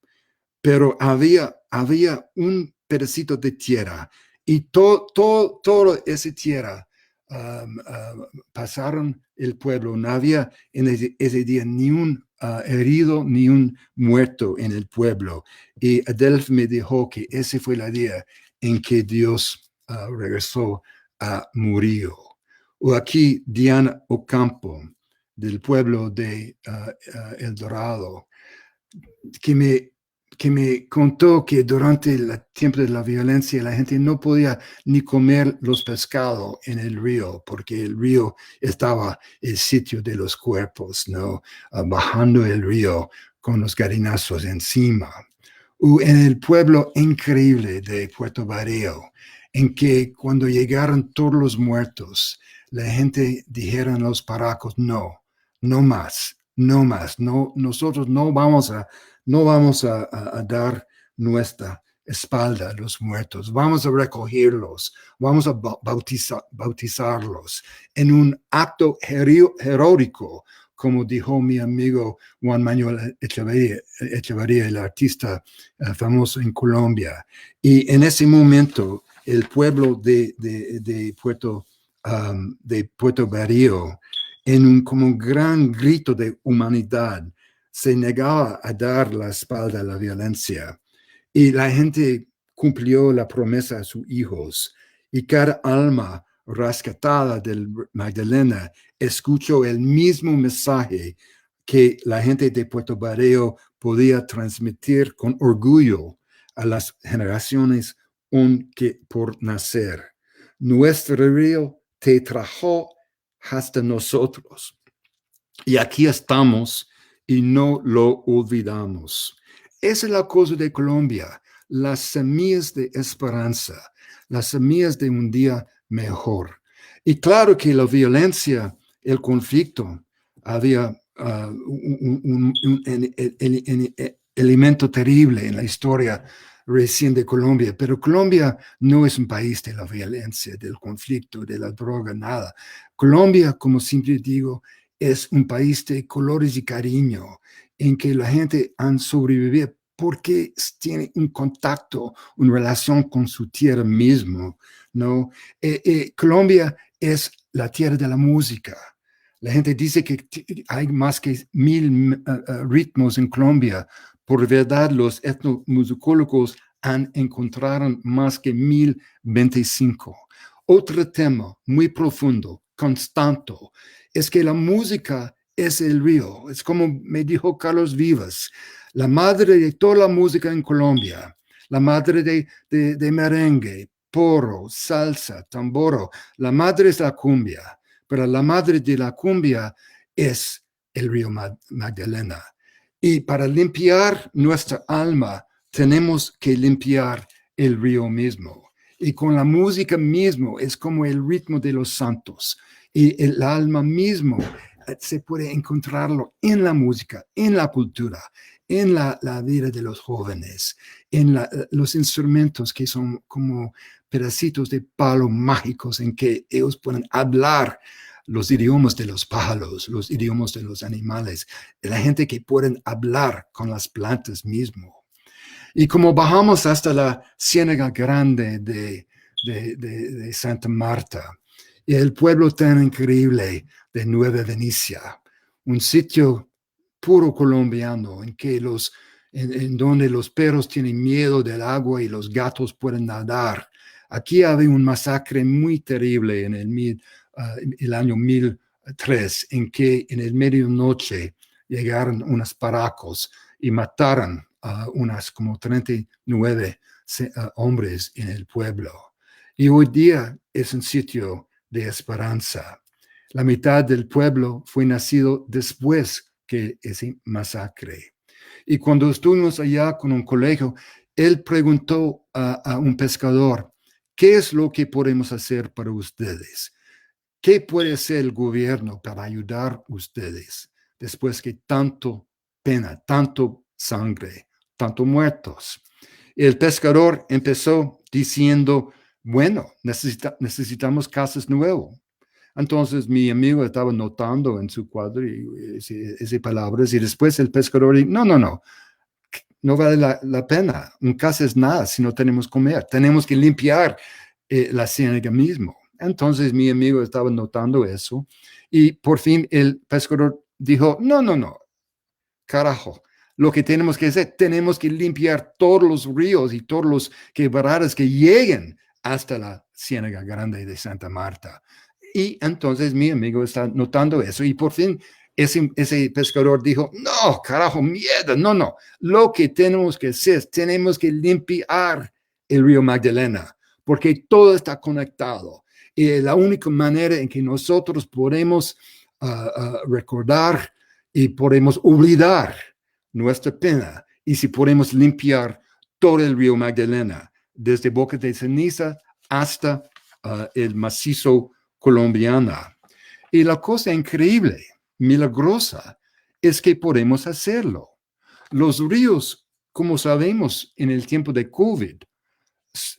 Pero había un pedacito de tierra, y toda esa tierra pasaron el pueblo. No había en ese día ni un herido ni un muerto en el pueblo. Y Adelf me dijo que ese fue el día en que Dios regresó a Murillo. O aquí Diana Ocampo, del pueblo de El Dorado, que me contó que durante el tiempo de la violencia la gente no podía ni comer los pescados en el río, porque el río estaba el sitio de los cuerpos, ¿no? Bajando el río con los gallinazos encima. O en el pueblo increíble de Puerto Barrio, en que cuando llegaron todos los muertos, la gente dijeron a los paracos, no más, no, nosotros no vamos a dar nuestra espalda a los muertos, vamos a recogerlos, vamos a bautizarlos en un acto heroico, como dijo mi amigo Juan Manuel Echevarría, el artista famoso en Colombia. Y en ese momento, el pueblo de Puerto Barrio, en un gran grito de humanidad, se negaba a dar la espalda a la violencia. Y la gente cumplió la promesa a sus hijos. Y cada alma rescatada del Magdalena escuchó el mismo mensaje que la gente de Puerto Barrio podía transmitir con orgullo a las generaciones que por nacer. Nuestro río te trajo hasta nosotros. Y aquí estamos y no lo olvidamos. Esa es la cosa de Colombia, las semillas de esperanza, las semillas de un día mejor. Y claro que la violencia, el conflicto, había un elemento terrible en la historia recién de Colombia, pero Colombia no es un país de la violencia, del conflicto, de la droga, nada. Colombia, como siempre digo, es un país de colores y cariño, en que la gente han sobrevivido porque tiene un contacto, una relación con su tierra mismo, ¿no? Colombia es la tierra de la música. La gente dice que hay más que 1000 ritmos en Colombia. Por verdad, los etnomusicólogos han encontrado más que 1025. Otro tema muy profundo, constante, es que la música es el río. Es como me dijo Carlos Vivas, la madre de toda la música en Colombia, la madre de merengue, porro, salsa, tamboro, la madre es la cumbia, pero la madre de la cumbia es el río Magdalena. Y para limpiar nuestra alma, tenemos que limpiar el río mismo. Y con la música mismo es como el ritmo de los santos. Y el alma mismo se puede encontrarlo en la música, en la cultura, en la vida de los jóvenes, en los instrumentos que son como pedacitos de palo mágicos en que ellos pueden hablar los idiomas de los pájaros, los idiomas de los animales, de la gente que pueden hablar con las plantas mismo. Y como bajamos hasta la Ciénaga Grande de Santa Marta, y el pueblo tan increíble de Nueva Venecia, un sitio puro colombiano en donde los perros tienen miedo del agua y los gatos pueden nadar. Aquí había un masacre muy terrible en el año 1003, en que en el medianoche llegaron unos paracos y mataron a unas como 39 hombres en el pueblo. Y hoy día es un sitio de esperanza. La mitad del pueblo fue nacido después que ese masacre. Y cuando estuvimos allá con un colegio, él preguntó a un pescador, ¿qué es lo que podemos hacer para ustedes? ¿Qué puede hacer el gobierno para ayudar a ustedes después que tanto pena, tanto sangre, tanto muertos? Y el pescador empezó diciendo, bueno, necesitamos casas nuevas. Entonces mi amigo estaba notando en su cuadro esas palabras y después el pescador dijo, no vale la pena. Un casa es nada si no tenemos comer. Tenemos que limpiar la ciénaga mismo. Entonces mi amigo estaba notando eso y por fin el pescador dijo, no, carajo. Lo que tenemos que hacer, tenemos que limpiar todos los ríos y todos los quebradas que lleguen hasta la Ciénaga Grande de Santa Marta. Y entonces mi amigo está notando eso y por fin ese pescador dijo, no, carajo, mierda, no. Lo que tenemos que hacer, tenemos que limpiar el río Magdalena porque todo está conectado. Y la única manera en que nosotros podemos recordar y podemos olvidar nuestra pena y si podemos limpiar todo el río Magdalena, desde Boca de Ceniza hasta el macizo colombiana. Y la cosa increíble, milagrosa, es que podemos hacerlo. Los ríos, como sabemos en el tiempo de COVID,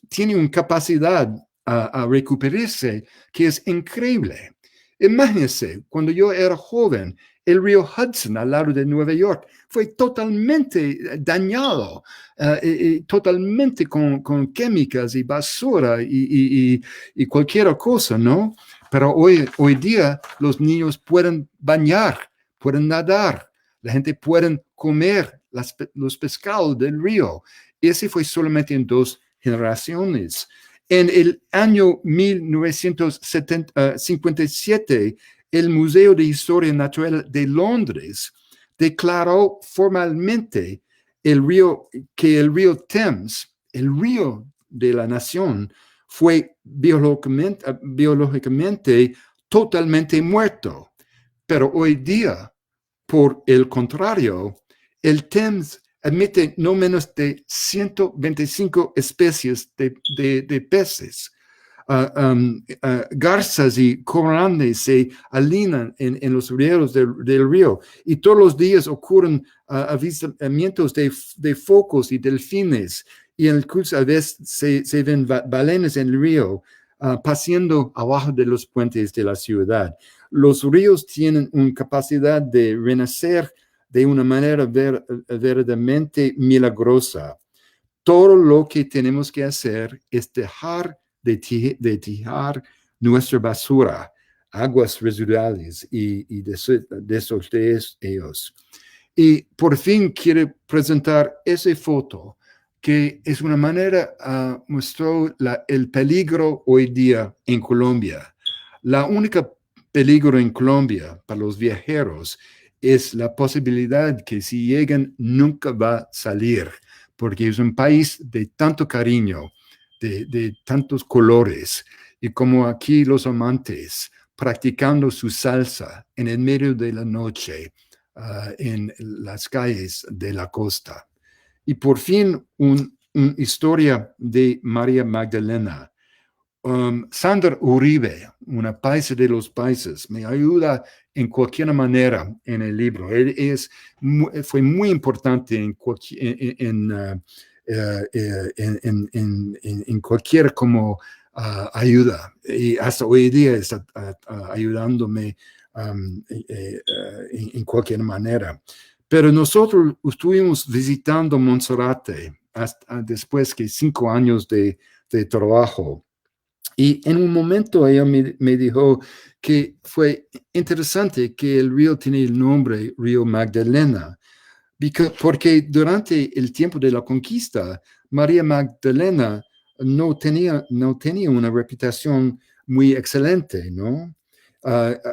tienen una capacidad a recuperarse que es increíble. Imagínense, cuando yo era joven, el río Hudson al lado de Nueva York fue totalmente dañado, totalmente con químicas y basura y cualquier cosa, ¿no? Pero hoy día los niños pueden bañar, pueden nadar, la gente puede comer los pescados del río. Ese fue solamente en 2 generaciones. En el año 1957, el Museo de Historia Natural de Londres declaró formalmente que el río Thames, el río de la nación, fue biológicamente totalmente muerto. Pero hoy día, por el contrario, el Thames admite no menos de 125 especies de peces. Garzas y corales se alinean en los rieros del río y todos los días ocurren avistamientos de focos y delfines y en el curso a veces se ven ballenas en el río paseando abajo de los puentes de la ciudad. Los ríos tienen una capacidad de renacer de una manera verdaderamente milagrosa. Todo lo que tenemos que hacer es dejar de tirar nuestra basura, aguas residuales y de ellos. Y por fin quiero presentar esa foto que es una manera, mostró el peligro hoy día en Colombia. La única peligro en Colombia para los viajeros es la posibilidad que si llegan nunca va a salir, porque es un país de tanto cariño, de tantos colores, y como aquí los amantes practicando su salsa en el medio de la noche en las calles de la costa. Y por fin, una historia de María Magdalena. Sandra Uribe, una paisa de los países, me ayuda en cualquier manera en el libro. Fue muy importante en cualquier como ayuda, y hasta hoy día está ayudándome en cualquier manera. Pero nosotros estuvimos visitando Monserrate hasta después de 5 años de trabajo. Y en un momento ella me dijo que fue interesante que el río tiene el nombre Río Magdalena, porque durante el tiempo de la conquista, María Magdalena no tenía una reputación muy excelente, ¿no?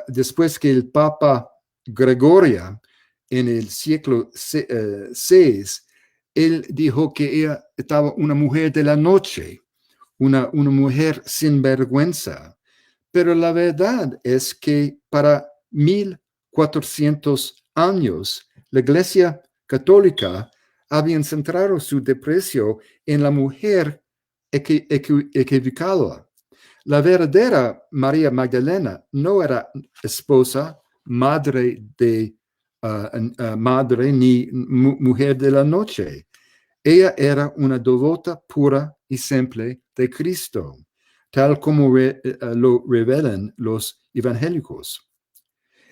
Después que el Papa Gregorio, en el siglo VI, él dijo que ella estaba una mujer de la noche, una mujer sin vergüenza. Pero la verdad es que para 1400 años, la Iglesia Católica había centrado su desprecio en la mujer equivocada. La verdadera María Magdalena no era esposa, madre ni mujer de la noche. Ella era una devota pura y simple de Cristo, tal como lo revelan los evangélicos.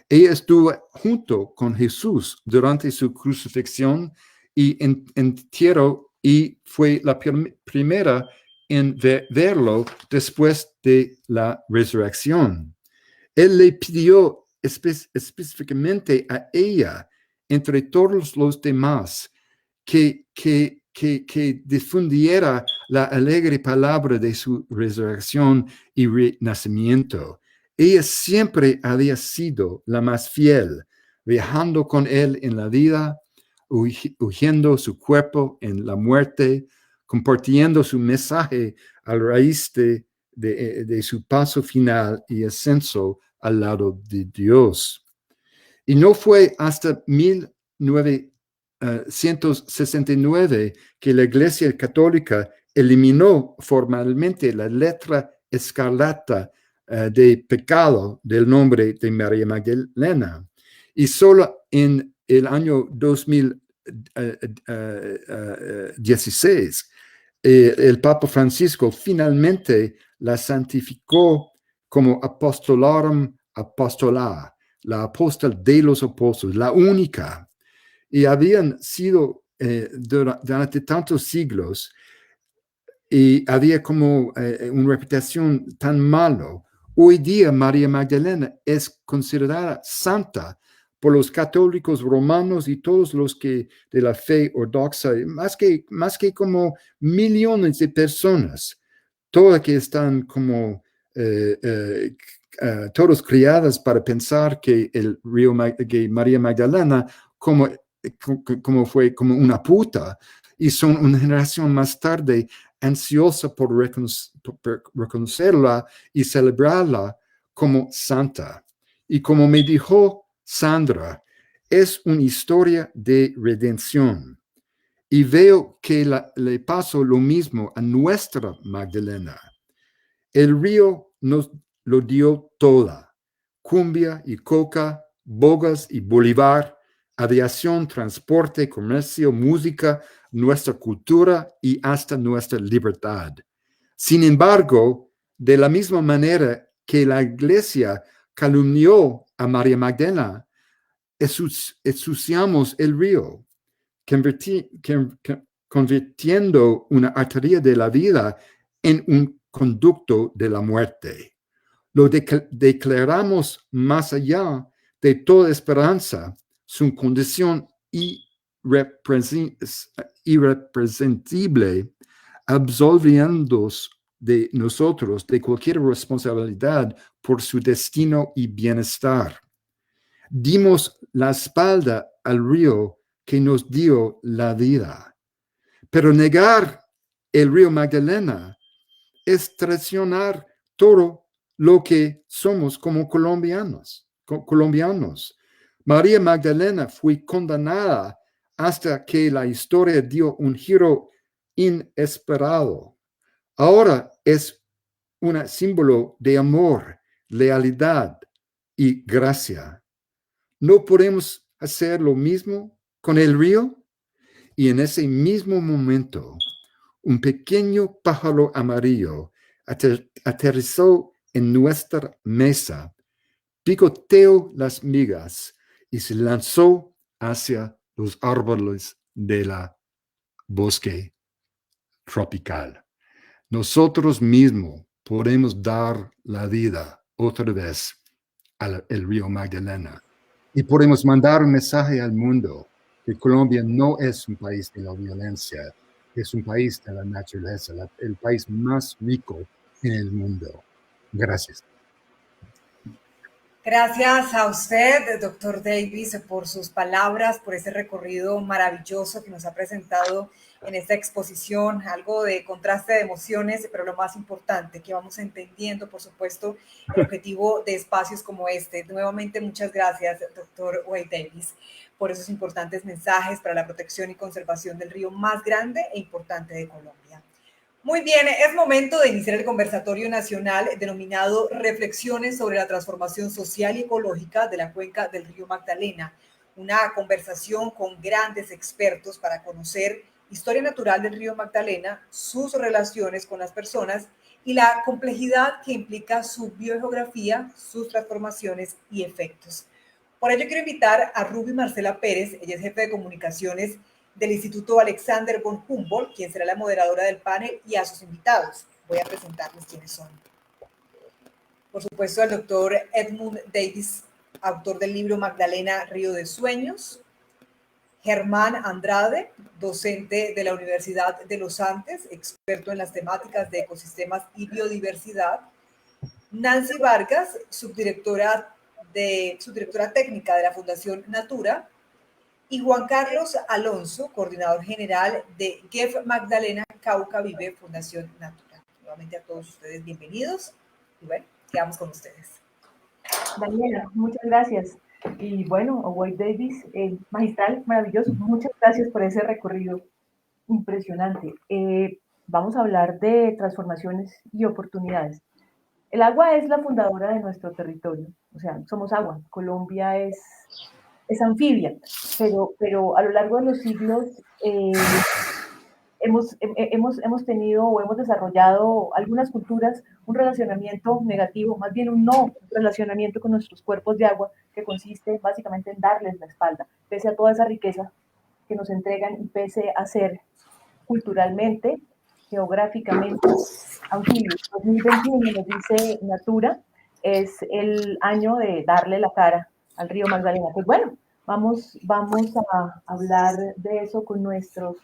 Ella estuvo junto con Jesús durante su crucifixión y entierro, y fue la primera en verlo después de la resurrección. Él le pidió específicamente a ella, entre todos los demás, que difundiera la alegre palabra de su resurrección y renacimiento. Ella siempre había sido la más fiel, viajando con él en la vida, huyendo su cuerpo en la muerte, compartiendo su mensaje a raíz de su paso final y ascenso al lado de Dios. Y no fue hasta 1969 que la Iglesia Católica eliminó formalmente la letra escarlata de pecado del nombre de María Magdalena. Y solo en el año 2016, el Papa Francisco finalmente la santificó como Apostolorum Apostolá, la apóstol de los apóstoles, la única. Y habían sido durante tantos siglos, y había como una reputación tan malo. Hoy día María Magdalena es considerada santa por los católicos romanos y todos los que de la fe ortodoxa, más que como millones de personas, todas que están como todos criadas para pensar que que María Magdalena como fue como una puta, y son una generación más tarde ansiosa por reconocerla y celebrarla como santa. Y como me dijo Sandra, es una historia de redención. Y veo que le pasó lo mismo a nuestra Magdalena. El río nos lo dio toda: cumbia y coca, bogas y bolívar, aviación, transporte, comercio, música, nuestra cultura y hasta nuestra libertad. Sin embargo, de la misma manera que la Iglesia calumnió a María Magdalena, ensuciamos el río, convirtiendo una arteria de la vida en un conducto de la muerte. Lo declaramos más allá de toda esperanza, su condición irrepresentable, absolviéndonos de nosotros de cualquier responsabilidad por su destino y bienestar. Dimos la espalda al río que nos dio la vida. Pero negar el río Magdalena es traicionar todo lo que somos como colombianos. María Magdalena fue condenada hasta que la historia dio un giro inesperado. Ahora es un símbolo de amor, lealtad y gracia. ¿No podemos hacer lo mismo con el río? Y en ese mismo momento, un pequeño pájaro amarillo aterrizó en nuestra mesa, picoteó las migas y se lanzó hacia los árboles de la bosque tropical. Nosotros mismos podemos dar la vida otra vez al río Magdalena y podemos mandar un mensaje al mundo que Colombia no es un país de la violencia, es un país de la naturaleza, el país más rico en el mundo. Gracias. Gracias a usted, doctor Davis, por sus palabras, por ese recorrido maravilloso que nos ha presentado en esta exposición, algo de contraste de emociones, pero lo más importante, que vamos entendiendo, por supuesto, el objetivo de espacios como este. Nuevamente, muchas gracias, doctor Wade Davis, por esos importantes mensajes para la protección y conservación del río más grande e importante de Colombia. Muy bien, es momento de iniciar el conversatorio nacional denominado Reflexiones sobre la transformación social y ecológica de la cuenca del río Magdalena. Una conversación con grandes expertos para conocer historia natural del río Magdalena, sus relaciones con las personas y la complejidad que implica su biogeografía, sus transformaciones y efectos. Por ello quiero invitar a Ruby Marcela Pérez, ella es jefe de comunicaciones del Instituto Alexander von Humboldt, quien será la moderadora del panel, y a sus invitados. Voy a presentarles quiénes son. Por supuesto, el doctor Edmund Davis, autor del libro Magdalena, Río de Sueños. Germán Andrade, docente de la Universidad de los Andes, experto en las temáticas de ecosistemas y biodiversidad. Nancy Vargas, subdirectora técnica de la Fundación Natura. Y Juan Carlos Alonso, coordinador general de GEF Magdalena Cauca Vive Fundación Natura. Nuevamente a todos ustedes bienvenidos y bueno, quedamos con ustedes. Daniela, muchas gracias. Y bueno, Wade Davis, magistral, maravilloso. Muchas gracias por ese recorrido impresionante. Vamos a hablar de transformaciones y oportunidades. El agua es la fundadora de nuestro territorio, o sea, somos agua. Colombia es anfibia, pero a lo largo de los siglos hemos tenido o hemos desarrollado algunas culturas un relacionamiento negativo, más bien un no relacionamiento con nuestros cuerpos de agua, que consiste básicamente en darles la espalda, pese a toda esa riqueza que nos entregan y pese a ser culturalmente, geográficamente anfibios. 2021 nos dice Natura, es el año de darle la cara al río Magdalena. Pues bueno, vamos a hablar de eso con nuestros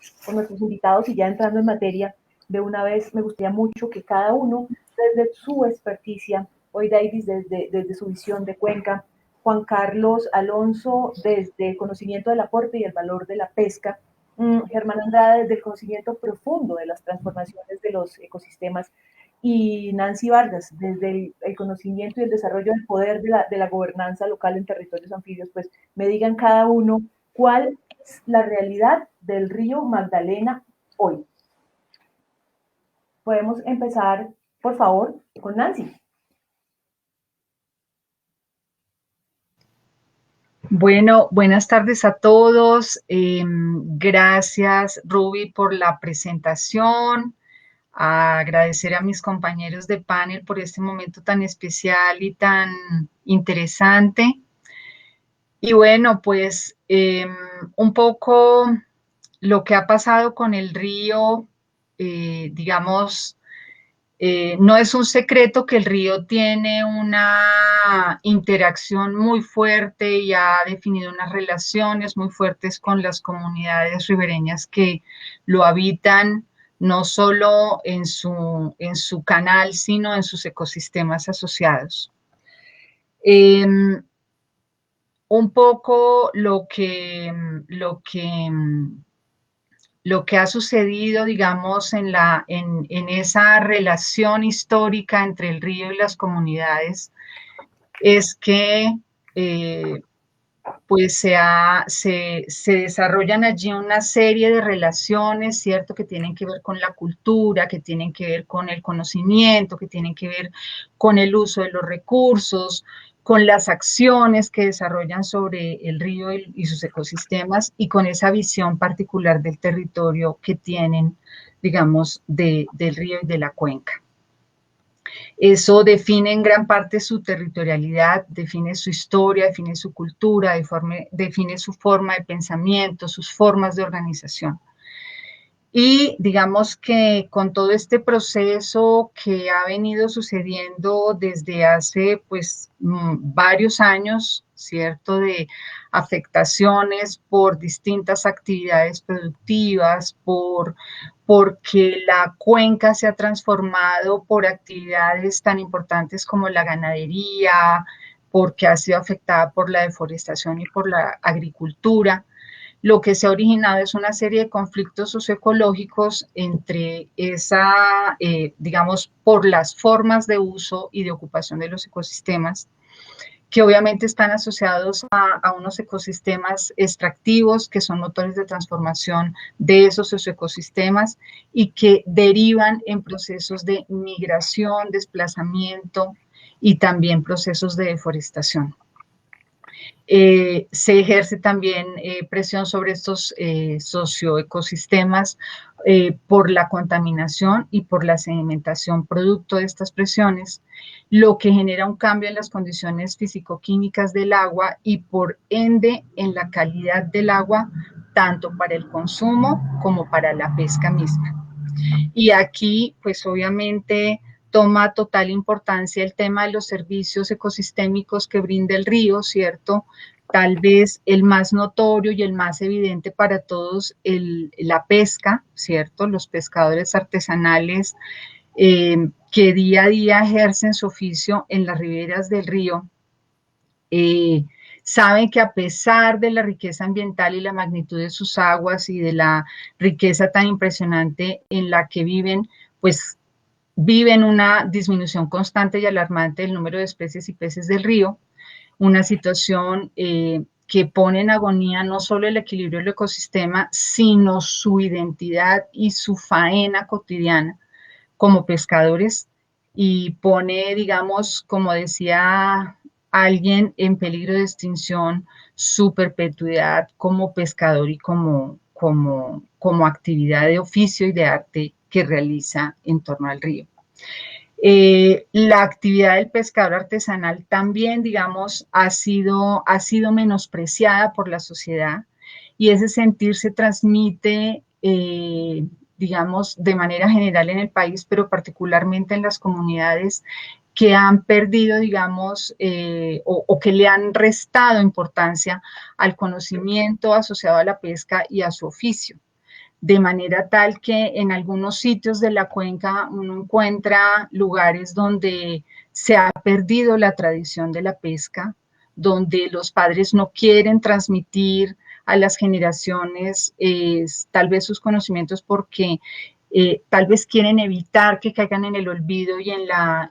invitados y ya entrando en materia, de una vez me gustaría mucho que cada uno, desde su experticia, hoy Davis desde su visión de cuenca, Juan Carlos Alonso desde el conocimiento del aporte y el valor de la pesca, Germán Andrade desde el conocimiento profundo de las transformaciones de los ecosistemas, y Nancy Vargas, desde el conocimiento y el desarrollo del poder de la gobernanza local en territorios anfibios, pues me digan cada uno cuál es la realidad del río Magdalena hoy. Podemos empezar, por favor, con Nancy. Bueno, buenas tardes a todos. Gracias, Ruby, por la presentación. Agradecer a mis compañeros de panel por este momento tan especial y tan interesante. Y bueno, pues un poco lo que ha pasado con el río, digamos, no es un secreto que el río tiene una una interacción muy fuerte y ha definido unas relaciones muy fuertes con las comunidades ribereñas que lo habitan, no solo en su canal, sino en sus ecosistemas asociados. Un poco lo que ha sucedido, digamos, en esa relación histórica entre el río y las comunidades es que pues se desarrollan allí una serie de relaciones, ¿cierto?, que tienen que ver con la cultura, que tienen que ver con el conocimiento, que tienen que ver con el uso de los recursos, con las acciones que desarrollan sobre el río y sus ecosistemas, y con esa visión particular del territorio que tienen, digamos, del río y de la cuenca. Eso define en gran parte su territorialidad, define su historia, define su cultura, define su forma de pensamiento, sus formas de organización. Y digamos que con todo este proceso que ha venido sucediendo desde hace pues varios años, ¿cierto?, de afectaciones por distintas actividades productivas, porque la cuenca se ha transformado por actividades tan importantes como la ganadería, porque ha sido afectada por la deforestación y por la agricultura. Lo que se ha originado es una serie de conflictos socioecológicos entre digamos, por las formas de uso y de ocupación de los ecosistemas, que obviamente están asociados a unos ecosistemas extractivos que son motores de transformación de esos ecosistemas y que derivan en procesos de migración, desplazamiento y también procesos de deforestación. Se ejerce también presión sobre estos socioecosistemas por la contaminación y por la sedimentación producto de estas presiones, lo que genera un cambio en las condiciones físico-químicas del agua y por ende en la calidad del agua, tanto para el consumo como para la pesca misma. Y aquí, pues obviamente, toma total importancia el tema de los servicios ecosistémicos que brinda el río, ¿cierto? Tal vez el más notorio y el más evidente para todos, la pesca, ¿cierto? Los pescadores artesanales que día a día ejercen su oficio en las riberas del río, saben que a pesar de la riqueza ambiental y la magnitud de sus aguas y de la riqueza tan impresionante en la que viven, pues viven una disminución constante y alarmante del número de especies y peces del río, una situación que pone en agonía no solo el equilibrio del ecosistema, sino su identidad y su faena cotidiana como pescadores, y pone, digamos, como decía alguien, en peligro de extinción su perpetuidad como pescador y como actividad de oficio y de arte que realiza en torno al río. La actividad del pescador artesanal también, digamos, ha sido menospreciada por la sociedad, y ese sentir se transmite, digamos, de manera general en el país, pero particularmente en las comunidades que han perdido, digamos, o que le han restado importancia al conocimiento asociado a la pesca y a su oficio. De manera tal que en algunos sitios de la cuenca uno encuentra lugares donde se ha perdido la tradición de la pesca, donde los padres no quieren transmitir a las generaciones tal vez sus conocimientos porque tal vez quieren evitar que caigan en el olvido y en la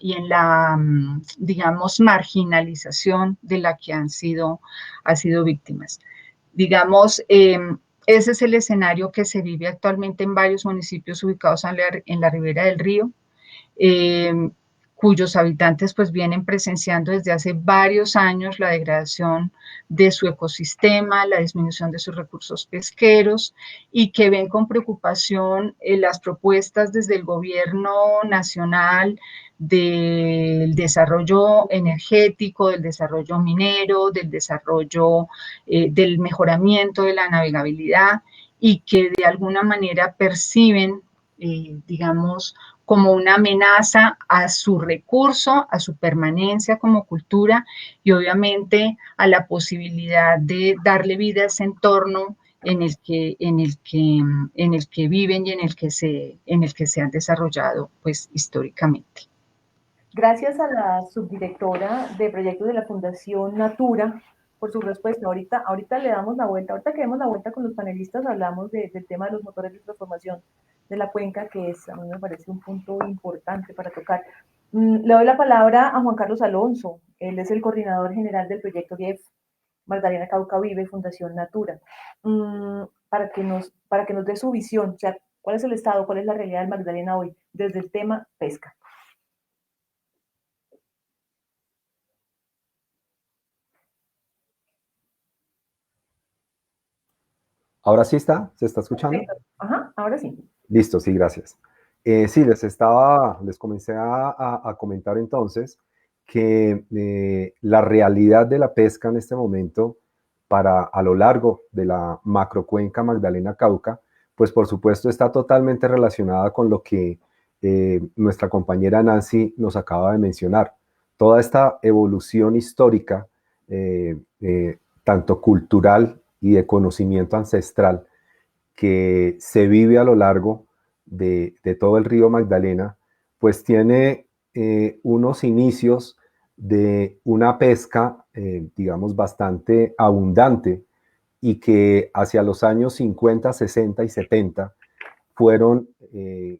digamos, marginalización de la que han sido víctimas. Digamos, ese es el escenario que se vive actualmente en varios municipios ubicados en la ribera del río, cuyos habitantes pues vienen presenciando desde hace varios años la degradación de su ecosistema, la disminución de sus recursos pesqueros, y que ven con preocupación las propuestas desde el gobierno nacional del desarrollo energético, del desarrollo minero, del desarrollo, del mejoramiento de la navegabilidad, y que de alguna manera perciben digamos, como una amenaza a su recurso, a su permanencia como cultura y obviamente a la posibilidad de darle vida a ese entorno en el que viven y en el que se han desarrollado pues históricamente. Gracias a la subdirectora de proyectos de la Fundación Natura por su respuesta. Ahorita le damos la vuelta, ahorita que demos la vuelta con los panelistas hablamos del tema de los motores de transformación de la cuenca, que a mí me parece un punto importante para tocar. Le doy la palabra a Juan Carlos Alonso, él es el coordinador general del proyecto GIEF Magdalena Cauca Vive, Fundación Natura, para que nos dé su visión, o sea, cuál es el estado, cuál es la realidad del Magdalena hoy, desde el tema pesca. ¿Ahora sí está? ¿Se está escuchando? Perfecto. Ajá, ahora sí. Listo, sí, gracias. Sí, les comencé a comentar entonces que la realidad de la pesca en este momento a lo largo de la macrocuenca Magdalena-Cauca, pues por supuesto está totalmente relacionada con lo que nuestra compañera Nancy nos acaba de mencionar. Toda esta evolución histórica, tanto cultural y de conocimiento ancestral, que se vive a lo largo de todo el río Magdalena, pues tiene unos inicios de una pesca, digamos, bastante abundante y que hacia los años 50, 60 y 70 fueron,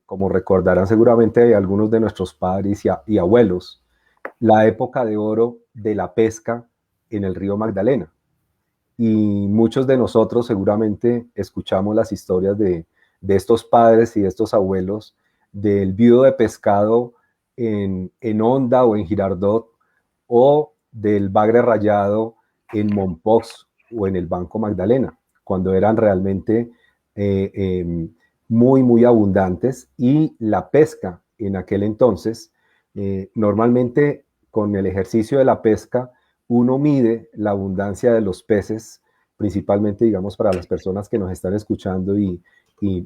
como recordarán seguramente algunos de nuestros padres y abuelos, la época de oro de la pesca en el río Magdalena. Y muchos de nosotros seguramente escuchamos las historias de estos padres y de estos abuelos del viudo de pescado en Honda o en Girardot, o del bagre rayado en Mompox o en el Banco Magdalena, cuando eran realmente muy, muy abundantes. Y la pesca en aquel entonces, normalmente con el ejercicio de la pesca, uno mide la abundancia de los peces, principalmente, digamos, para las personas que nos están escuchando y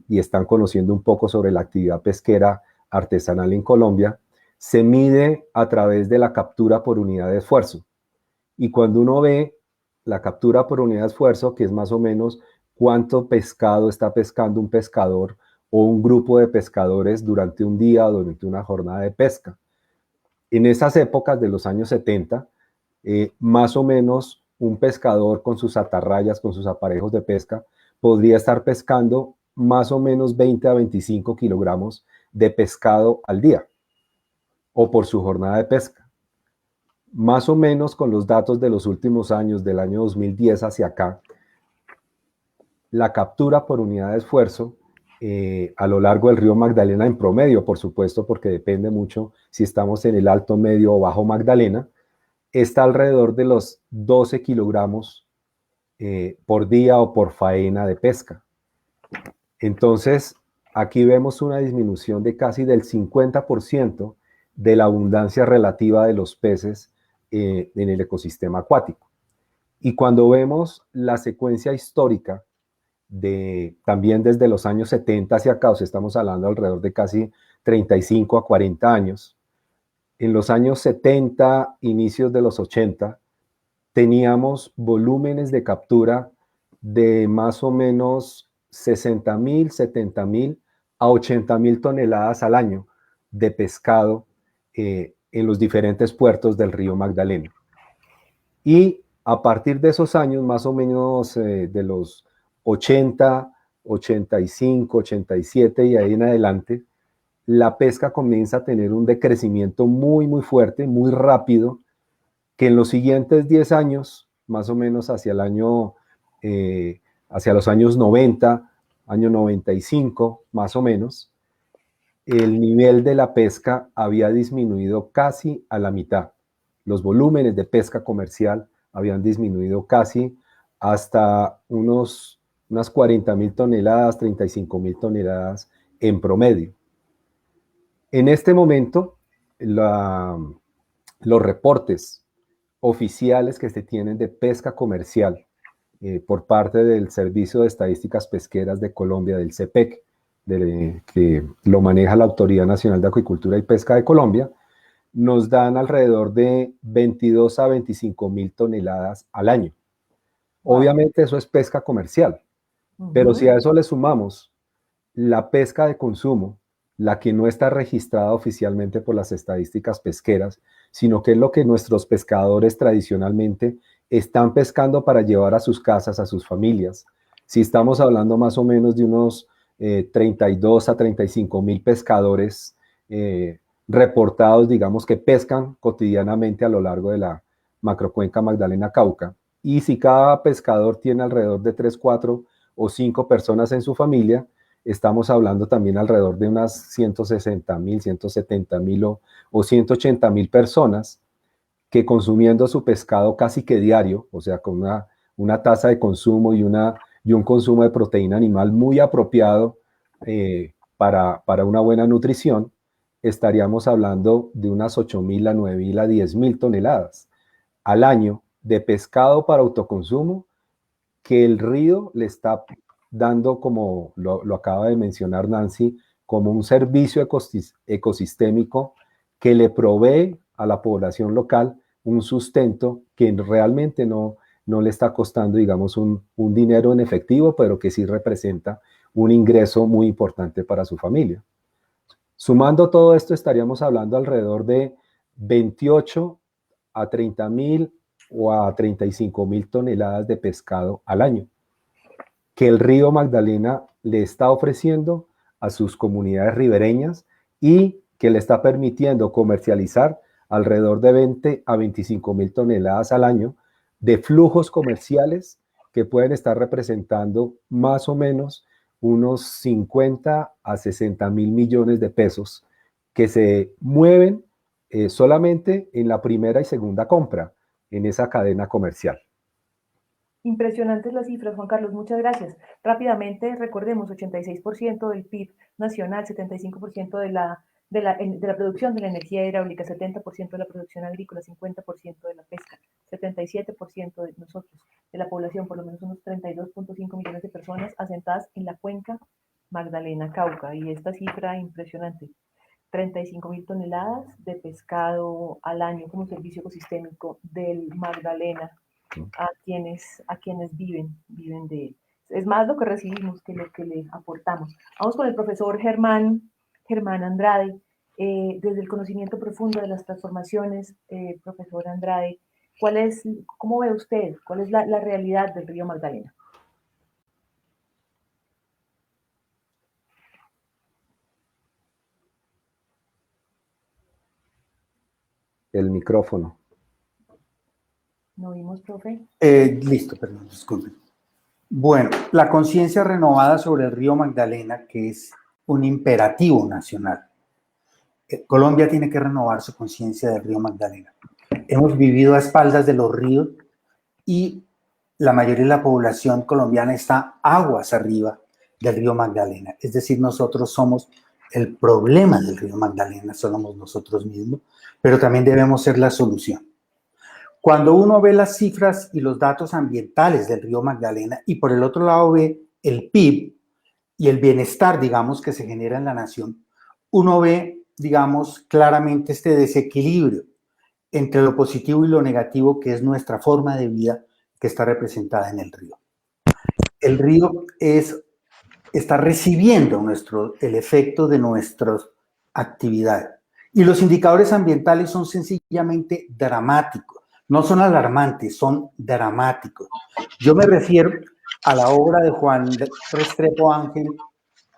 están conociendo un poco sobre la actividad pesquera artesanal en Colombia, se mide a través de la captura por unidad de esfuerzo. Y cuando uno ve la captura por unidad de esfuerzo, que es más o menos cuánto pescado está pescando un pescador o un grupo de pescadores durante un día o durante una jornada de pesca. En esas épocas de los años 70, más o menos un pescador con sus atarrayas, con sus aparejos de pesca, podría estar pescando más o menos 20 a 25 kilogramos de pescado al día o por su jornada de pesca. Más o menos con los datos de los últimos años, del año 2010 hacia acá, la captura por unidad de esfuerzo a lo largo del río Magdalena en promedio, por supuesto, porque depende mucho si estamos en el alto, medio o bajo Magdalena, está alrededor de los 12 kilogramos por día o por faena de pesca. Entonces, aquí vemos una disminución de casi del 50% de la abundancia relativa de los peces en el ecosistema acuático. Y cuando vemos la secuencia histórica también desde los años 70 hacia acá, o sea, estamos hablando alrededor de casi 35 a 40 años, en los años 70, inicios de los 80, teníamos volúmenes de captura de más o menos 60.000, 70.000 a 80.000 toneladas al año de pescado en los diferentes puertos del río Magdalena. Y a partir de esos años, más o menos de los 80, 85, 87 y ahí en adelante, la pesca comienza a tener un decrecimiento muy, muy fuerte, muy rápido, que en los siguientes 10 años, más o menos hacia los años 90, año 95, más o menos, el nivel de la pesca había disminuido casi a la mitad. Los volúmenes de pesca comercial habían disminuido casi hasta unas 40.000 toneladas, 35.000 toneladas en promedio. En este momento, los reportes oficiales que se tienen de pesca comercial por parte del Servicio de Estadísticas Pesqueras de Colombia, del CEPEC, que lo maneja la Autoridad Nacional de Acuicultura y Pesca de Colombia, nos dan alrededor de 22 a 25 mil toneladas al año. Obviamente eso es pesca comercial, pero si a eso le sumamos la pesca de consumo, la que no está registrada oficialmente por las estadísticas pesqueras, sino que es lo que nuestros pescadores tradicionalmente están pescando para llevar a sus casas, a sus familias. Si estamos hablando más o menos de unos 32 a 35 mil pescadores reportados, digamos, que pescan cotidianamente a lo largo de la macrocuenca Magdalena-Cauca. Y si cada pescador tiene alrededor de 3, 4 o 5 personas en su familia, estamos hablando también alrededor de unas 160.000, 170.000 o 180.000 personas que consumiendo su pescado casi que diario, o sea, con una tasa de consumo y un consumo de proteína animal muy apropiado para una buena nutrición, estaríamos hablando de unas 8.000 a 9.000 a 10.000 toneladas al año de pescado para autoconsumo que el río le está dando, como lo acaba de mencionar Nancy, como un servicio ecosistémico que le provee a la población local un sustento que realmente no le está costando, digamos, un dinero en efectivo, pero que sí representa un ingreso muy importante para su familia. Sumando todo esto, estaríamos hablando alrededor de 28 a 30.000 o a 35.000 toneladas de pescado al año, que el río Magdalena le está ofreciendo a sus comunidades ribereñas y que le está permitiendo comercializar alrededor de 20 a 25.000 toneladas al año de flujos comerciales que pueden estar representando más o menos unos 50 a 60.000 millones de pesos que se mueven solamente en la primera y segunda compra en esa cadena comercial. Impresionantes las cifras, Juan Carlos, muchas gracias. Rápidamente, recordemos, 86% del PIB nacional, 75% de la producción de la energía hidráulica, 70% de la producción agrícola, 50% de la pesca, 77% de nosotros, de la población, por lo menos unos 32.5 millones de personas asentadas en la cuenca Magdalena-Cauca. Y esta cifra impresionante, 35.000 toneladas de pescado al año como servicio ecosistémico del Magdalena a quienes viven de él. Es más lo que recibimos que lo que le aportamos. Vamos con el profesor Germán Andrade, desde el conocimiento profundo de las transformaciones, profesor Andrade, ¿cómo ve usted? ¿Cuál es la realidad del río Magdalena? El micrófono. ¿No vimos, profe? Listo, perdón, disculpen. Bueno, la conciencia renovada sobre el río Magdalena, que es un imperativo nacional. Colombia tiene que renovar su conciencia del río Magdalena. Hemos vivido a espaldas de los ríos y la mayoría de la población colombiana está aguas arriba del río Magdalena. Es decir, nosotros somos el problema del río Magdalena, somos nosotros mismos, pero también debemos ser la solución. Cuando uno ve las cifras y los datos ambientales del río Magdalena y por el otro lado ve el PIB y el bienestar, digamos, que se genera en la nación, uno ve, digamos, claramente este desequilibrio entre lo positivo y lo negativo que es nuestra forma de vida que está representada en el río. El río está recibiendo el efecto de nuestras actividades y los indicadores ambientales son sencillamente dramáticos. No son alarmantes, son dramáticos. Yo me refiero a la obra de Juan Restrepo Ángel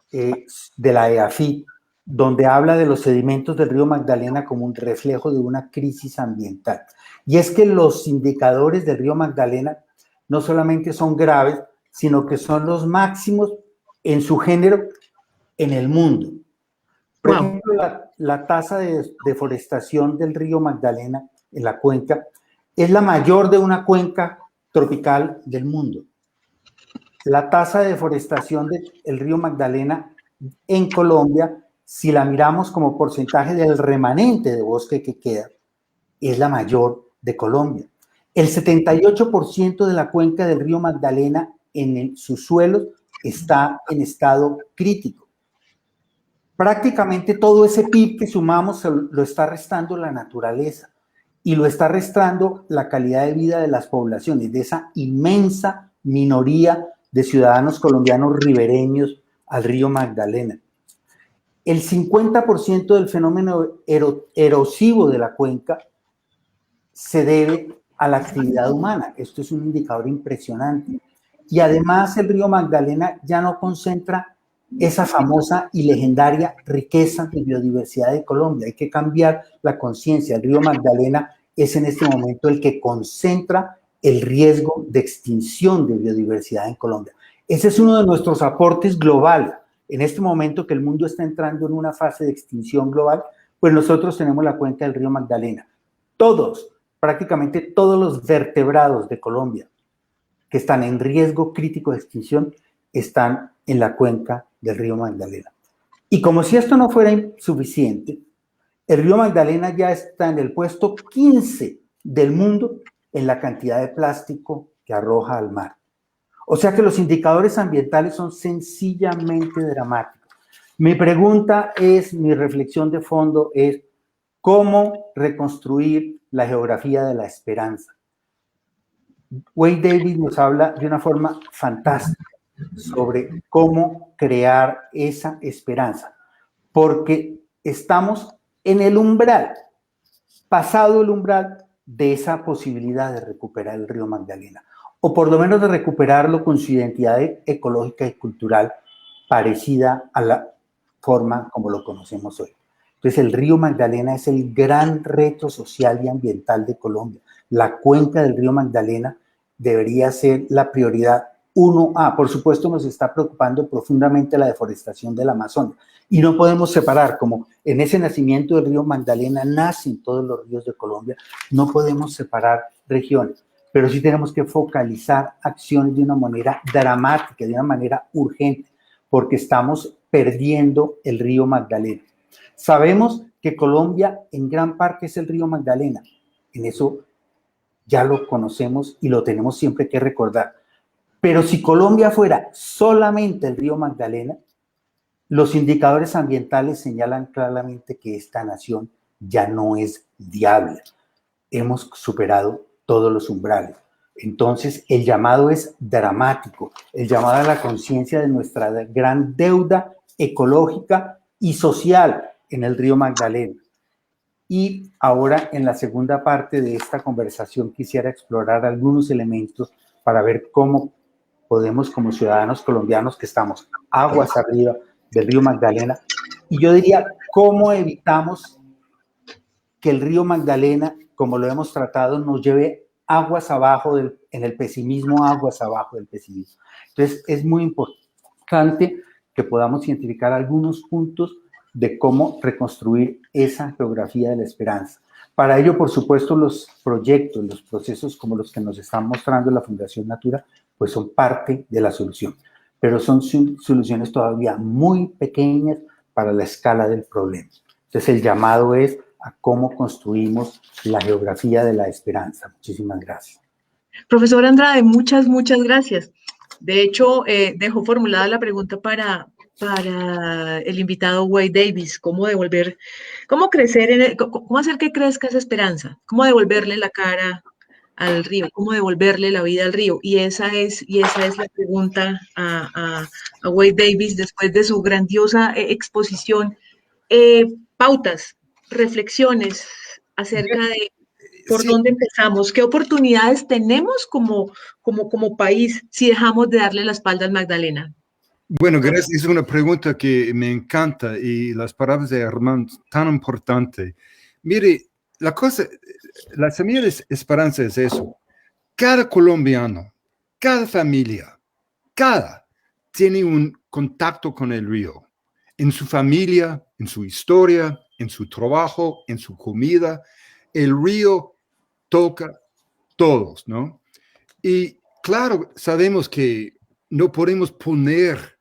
de la EAFIT, donde habla de los sedimentos del río Magdalena como un reflejo de una crisis ambiental. Y es que los indicadores del río Magdalena no solamente son graves, sino que son los máximos en su género en el mundo. Por ejemplo, la tasa de deforestación del río Magdalena en la cuenca es la mayor de una cuenca tropical del mundo. La tasa de deforestación del río Magdalena en Colombia, si la miramos como porcentaje del remanente de bosque que queda, es la mayor de Colombia. El 78% de la cuenca del río Magdalena en sus suelos está en estado crítico. Prácticamente todo ese PIB que sumamos lo está restando la naturaleza y lo está restando la calidad de vida de las poblaciones, de esa inmensa minoría de ciudadanos colombianos ribereños al río Magdalena. El 50% del fenómeno erosivo de la cuenca se debe a la actividad humana. Esto es un indicador impresionante. Y además el río Magdalena ya no concentra esa famosa y legendaria riqueza de biodiversidad de Colombia. Hay que cambiar la conciencia. El río Magdalena es en este momento el que concentra el riesgo de extinción de biodiversidad en Colombia. Ese es uno de nuestros aportes globales. En este momento que el mundo está entrando en una fase de extinción global, pues nosotros tenemos la cuenca del río Magdalena. Todos, prácticamente todos los vertebrados de Colombia que están en riesgo crítico de extinción están en la cuenca del río Magdalena. Y como si esto no fuera suficiente, el río Magdalena ya está en el puesto 15 del mundo en la cantidad de plástico que arroja al mar. O sea que los indicadores ambientales son sencillamente dramáticos. Mi pregunta es, mi reflexión de fondo es, ¿cómo reconstruir la geografía de la esperanza? Wade Davis nos habla de una forma fantástica sobre cómo crear esa esperanza, porque estamos en el umbral, pasado el umbral de esa posibilidad de recuperar el río Magdalena, o por lo menos de recuperarlo con su identidad ecológica y cultural parecida a la forma como lo conocemos hoy. Entonces el río Magdalena es el gran reto social y ambiental de Colombia. La cuenca del río Magdalena debería ser la prioridad 1A. Por supuesto nos está preocupando profundamente la deforestación del Amazonas y no podemos separar, como en ese nacimiento del río Magdalena nacen todos los ríos de Colombia, no podemos separar regiones, pero sí tenemos que focalizar acciones de una manera dramática, de una manera urgente, porque estamos perdiendo el río Magdalena. Sabemos que Colombia en gran parte es el río Magdalena, en eso ya lo conocemos y lo tenemos siempre que recordar. Pero si Colombia fuera solamente el río Magdalena, los indicadores ambientales señalan claramente que esta nación ya no es viable. Hemos superado todos los umbrales. Entonces, el llamado es dramático, el llamado a la conciencia de nuestra gran deuda ecológica y social en el río Magdalena. Y ahora, en la segunda parte de esta conversación, quisiera explorar algunos elementos para ver cómo podemos, como ciudadanos colombianos que estamos aguas arriba del río Magdalena, y yo diría, ¿cómo evitamos que el río Magdalena, como lo hemos tratado, nos lleve aguas abajo en el pesimismo, aguas abajo del pesimismo? Entonces, es muy importante que podamos identificar algunos puntos de cómo reconstruir esa geografía de la esperanza. Para ello, por supuesto, los proyectos, los procesos como los que nos están mostrando la Fundación Natura, pues son parte de la solución, pero son soluciones todavía muy pequeñas para la escala del problema. Entonces, el llamado es a cómo construimos la geografía de la esperanza. Muchísimas gracias. Profesor Andrade, muchas gracias. De hecho, dejó formulada la pregunta para el invitado Wade Davis, cómo crecer, cómo hacer que crezca esa esperanza, cómo devolverle la cara al río, cómo devolverle la vida al río. Y esa es la pregunta a Wade Davis después de su grandiosa exposición. Pautas, reflexiones acerca de por dónde empezamos, qué oportunidades tenemos como país si dejamos de darle la espalda al Magdalena. Bueno, gracias. Es una pregunta que me encanta y las palabras de Armando tan importante. Mire, la semilla de esperanza es eso. Cada colombiano, cada familia, tiene un contacto con el río. En su familia, en su historia, en su trabajo, en su comida. El río toca todos, ¿no? Y claro, sabemos que no podemos poner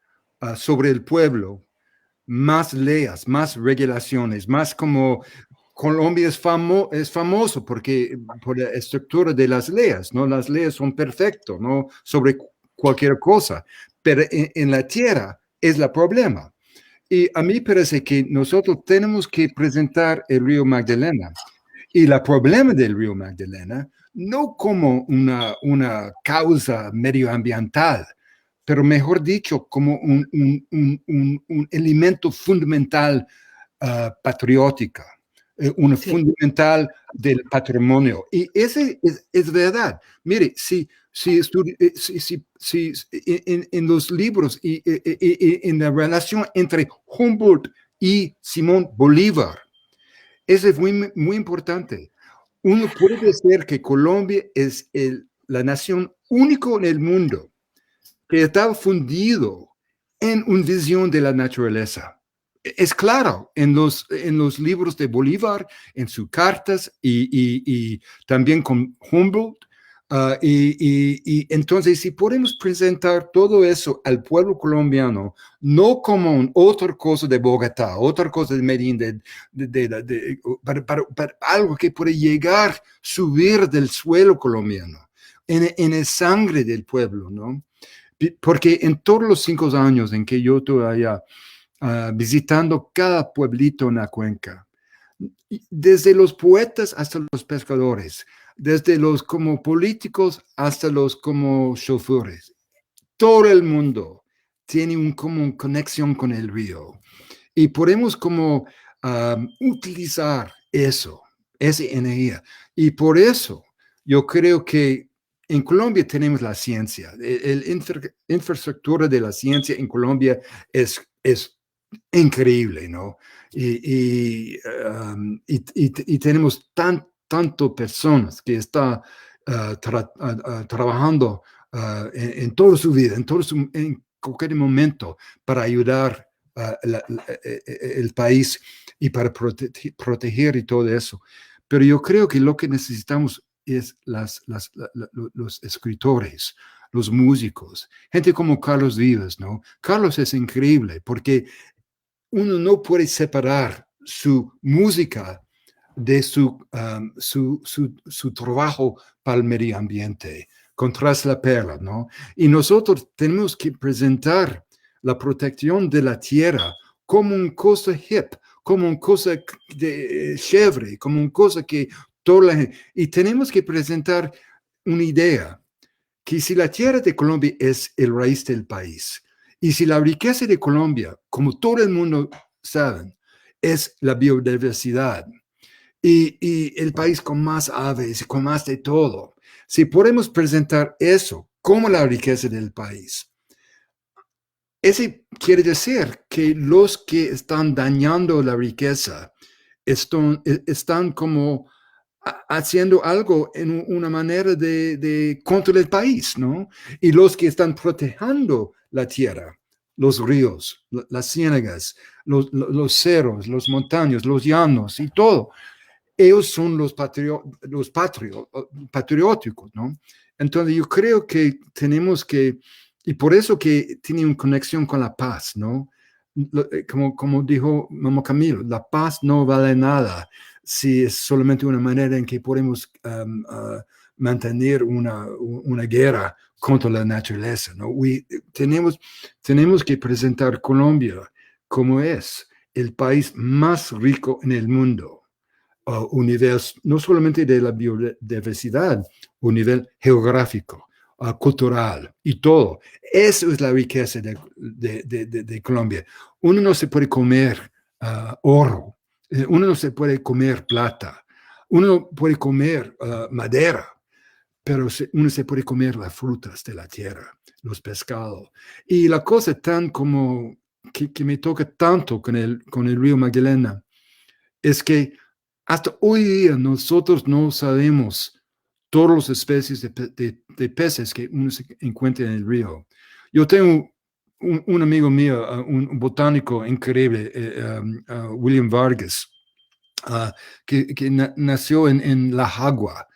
sobre el pueblo más leyes, más regulaciones, más como Colombia es famoso por la estructura de las leyes, ¿no? Las leyes son perfectas, ¿no? Sobre cualquier cosa, pero en la tierra es el problema. Y a mí parece que nosotros tenemos que presentar el río Magdalena y el problema del río Magdalena no como una causa medioambiental, pero mejor dicho, como un elemento fundamental patriótica, fundamental del patrimonio. Y ese es verdad. Mire, en los libros y en la relación entre Humboldt y Simón Bolívar, eso es muy, muy importante. Uno puede decir que Colombia es la nación única en el mundo que está fundido en una visión de la naturaleza. Es claro en los libros de Bolívar, en sus cartas y también con Humboldt. Y entonces, si podemos presentar todo eso al pueblo colombiano, no como otra cosa de Bogotá, otra cosa de Medellín, para algo que puede llegar, subir del suelo colombiano, en el sangre del pueblo, ¿no? Porque en todos los 5 años en que yo estuve allá, visitando cada pueblito en la cuenca, desde los poetas hasta los pescadores, desde los como políticos hasta los como choferes, todo el mundo tiene como una conexión con el río. Y podemos como utilizar esa energía. Y por eso yo creo que en Colombia tenemos la ciencia. La infraestructura de la ciencia en Colombia es increíble, ¿no? Y tenemos tanto personas que están trabajando en toda su vida, en cualquier momento para ayudar el país y para proteger y todo eso. Pero yo creo que lo que necesitamos es los escritores, los músicos, gente como Carlos Vives, ¿no? Carlos es increíble porque uno no puede separar su música de su trabajo para el medio ambiente, contra la perla, ¿no? Y nosotros tenemos que presentar la protección de la tierra como una cosa hip, como una cosa chévere, como una cosa que toda la gente... Y tenemos que presentar una idea, que si la tierra de Colombia es el raíz del país, y si la riqueza de Colombia, como todo el mundo sabe, es la biodiversidad, y el país con más aves, con más de todo, si podemos presentar eso como la riqueza del país, eso quiere decir que los que están dañando la riqueza están como haciendo algo en una manera de contra el país, ¿no? Y los que están protegiendo la tierra, los ríos, las ciénagas, los cerros, los montañas, los llanos y todo, ellos son los patrióticos, ¿no? Entonces yo creo que tenemos que, y por eso que tiene una conexión con la paz, ¿no? Como dijo Mamá Camilo, la paz no vale nada si es solamente una manera en que podemos mantener una guerra contra la naturaleza, ¿no? Tenemos que presentar Colombia como es el país más rico en el mundo. Un nivel no solamente de la biodiversidad, un nivel geográfico, cultural y todo. Eso es la riqueza de Colombia. Uno no se puede comer oro, uno no se puede comer plata, uno puede comer madera, pero uno se puede comer las frutas de la tierra, los pescados. Y la cosa tan como que me toca tanto con el río Magdalena es que hasta hoy día nosotros no sabemos todas las especies de peces que uno se encuentra en el río. Yo tengo un amigo mío, un botánico increíble, William Vargas, que nació en La Jagua.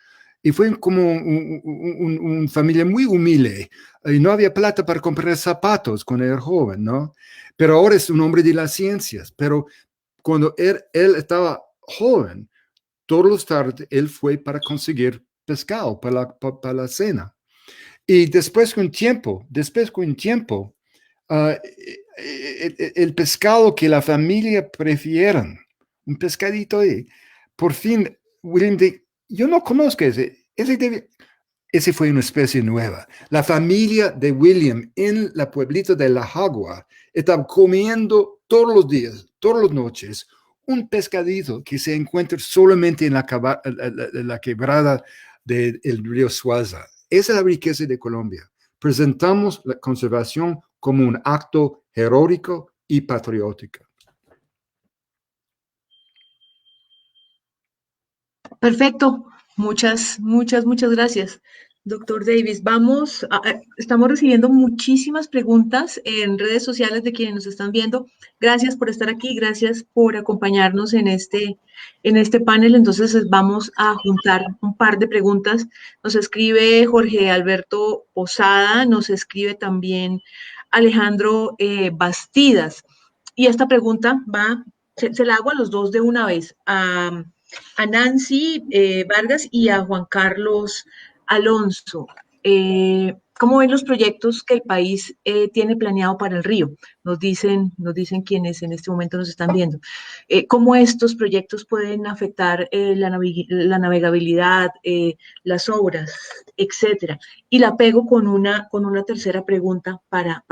Y fue como una familia muy humilde. Y no había plata para comprar zapatos cuando era joven, ¿no? Pero ahora es un hombre de las ciencias. Pero cuando él estaba joven, todos los tardes él fue para conseguir pescado para la cena. Y después con un tiempo, el pescado que la familia prefieran, un pescadito ahí. Por fin, William, yo no conozco ese fue una especie nueva. La familia de William en la pueblito de La Jagua estaba comiendo todos los días, todas las noches, un pescadito que se encuentra solamente en la quebrada del río Suaza. Esa es la riqueza de Colombia. Presentamos la conservación como un acto heroico y patriótico. Perfecto. Muchas gracias, doctor Davis. Estamos recibiendo muchísimas preguntas en redes sociales de quienes nos están viendo. Gracias por estar aquí, gracias por acompañarnos en este panel. Entonces vamos a juntar un par de preguntas. Nos escribe Jorge Alberto Posada, nos escribe también Alejandro Bastidas. Y esta pregunta se la hago a los dos de una vez. A Nancy Vargas y a Juan Carlos Alonso. ¿Cómo ven los proyectos que el país tiene planeado para el río? Nos dicen quienes en este momento nos están viendo. ¿Cómo estos proyectos pueden afectar la navegabilidad, las obras, etcétera? Y la pego con una tercera pregunta para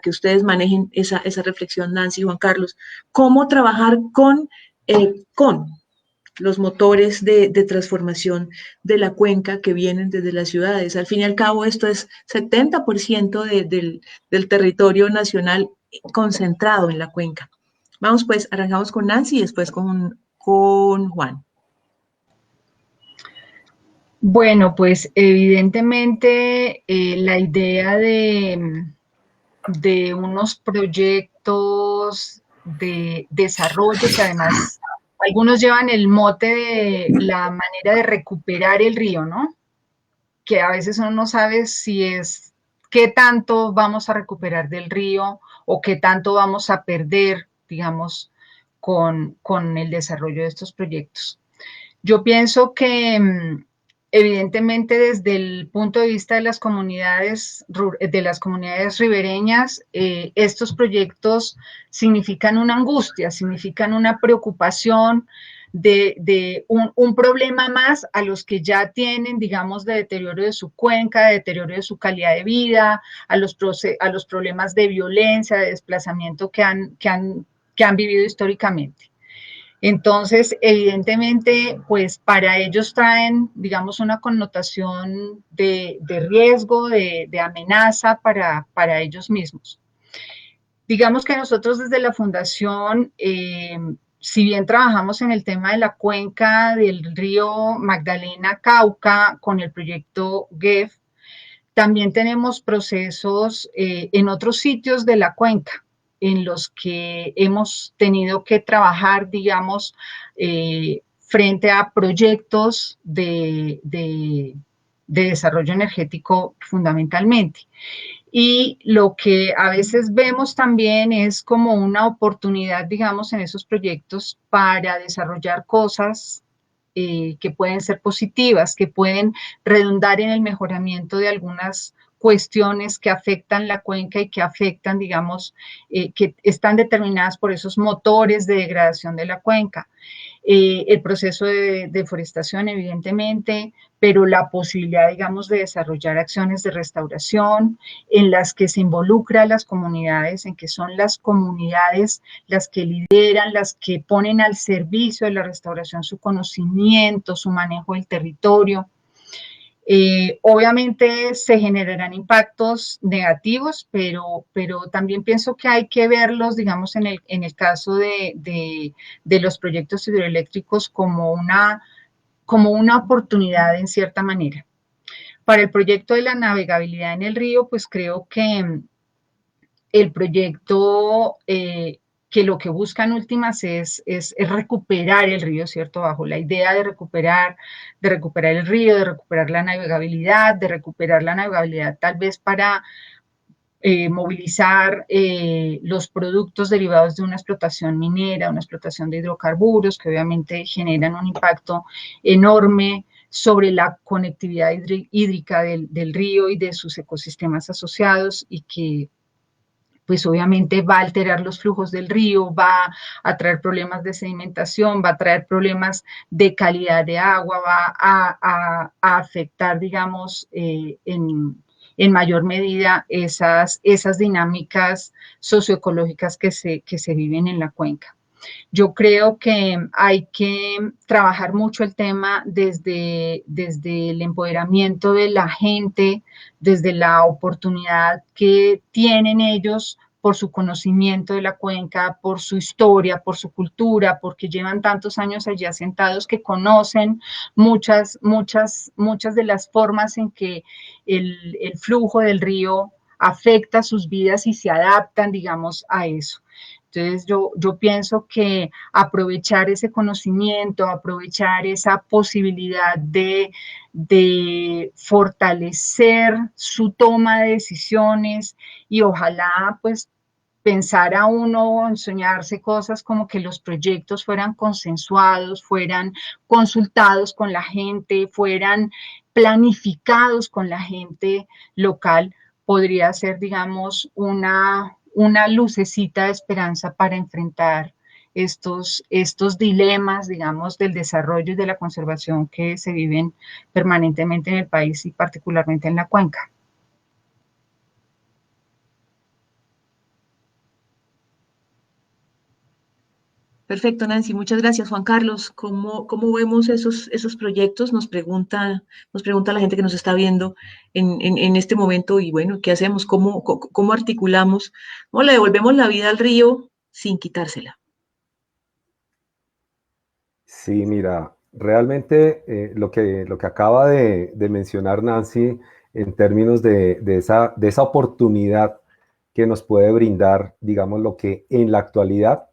que ustedes manejen esa reflexión, Nancy y Juan Carlos. ¿Cómo trabajar con los motores de transformación de la cuenca que vienen desde las ciudades? Al fin y al cabo, esto es 70% del territorio nacional concentrado en la cuenca. Vamos pues, arrancamos con Nancy y después con Juan. Bueno, pues evidentemente la idea de unos proyectos de desarrollo que además algunos llevan el mote de la manera de recuperar el río, ¿no? Que a veces uno no sabe qué tanto vamos a recuperar del río o qué tanto vamos a perder, digamos, con el desarrollo de estos proyectos. Yo pienso que evidentemente desde el punto de vista de las comunidades ribereñas, estos proyectos significan una angustia, significan una preocupación de un problema más a los que ya tienen, digamos, de deterioro de su cuenca, de deterioro de su calidad de vida, a los problemas de violencia, de desplazamiento que han vivido históricamente. Entonces, evidentemente, pues para ellos traen, digamos, una connotación de riesgo, de amenaza para ellos mismos. Digamos que nosotros desde la Fundación, si bien trabajamos en el tema de la cuenca del río Magdalena-Cauca con el proyecto GEF, también tenemos procesos en otros sitios de la cuenca, en los que hemos tenido que trabajar, digamos, frente a proyectos de desarrollo energético fundamentalmente. Y lo que a veces vemos también es como una oportunidad, digamos, en esos proyectos para desarrollar cosas que pueden ser positivas, que pueden redundar en el mejoramiento de algunas cuestiones que afectan la cuenca y que afectan, digamos, que están determinadas por esos motores de degradación de la cuenca. El proceso de deforestación, evidentemente, pero la posibilidad, digamos, de desarrollar acciones de restauración en las que se involucra a las comunidades, en que son las comunidades las que lideran, las que ponen al servicio de la restauración su conocimiento, su manejo del territorio. Obviamente se generarán impactos negativos, pero también pienso que hay que verlos, digamos, en el caso de los proyectos hidroeléctricos como una oportunidad en cierta manera. Para el proyecto de la navegabilidad en el río, pues creo que el proyecto que lo que busca en últimas es recuperar el río, ¿cierto? Bajo la idea de recuperar el río, de recuperar la navegabilidad, tal vez para movilizar los productos derivados de una explotación minera, una explotación de hidrocarburos, que obviamente generan un impacto enorme sobre la conectividad hídrica del río y de sus ecosistemas asociados y que pues obviamente va a alterar los flujos del río, va a traer problemas de sedimentación, va a traer problemas de calidad de agua, va a afectar, digamos, en mayor medida esas dinámicas socioecológicas que se viven en la cuenca. Yo creo que hay que trabajar mucho el tema desde el empoderamiento de la gente, desde la oportunidad que tienen ellos por su conocimiento de la cuenca, por su historia, por su cultura, porque llevan tantos años allí asentados que conocen muchas de las formas en que el flujo del río afecta sus vidas y se adaptan, digamos, a eso. Entonces yo pienso que aprovechar ese conocimiento, aprovechar esa posibilidad de fortalecer su toma de decisiones y ojalá pues pensar a uno en soñarse cosas como que los proyectos fueran consensuados, fueran consultados con la gente, fueran planificados con la gente local, podría ser, digamos, una lucecita de esperanza para enfrentar estos dilemas, digamos, del desarrollo y de la conservación que se viven permanentemente en el país y particularmente en la cuenca. Perfecto, Nancy, muchas gracias. Juan Carlos, ¿cómo vemos esos proyectos? Nos pregunta la gente que nos está viendo en este momento y bueno, ¿qué hacemos? ¿Cómo articulamos? ¿Cómo le devolvemos la vida al río sin quitársela? Sí, mira, realmente lo que acaba de mencionar Nancy en términos de esa oportunidad que nos puede brindar, digamos, lo que en la actualidad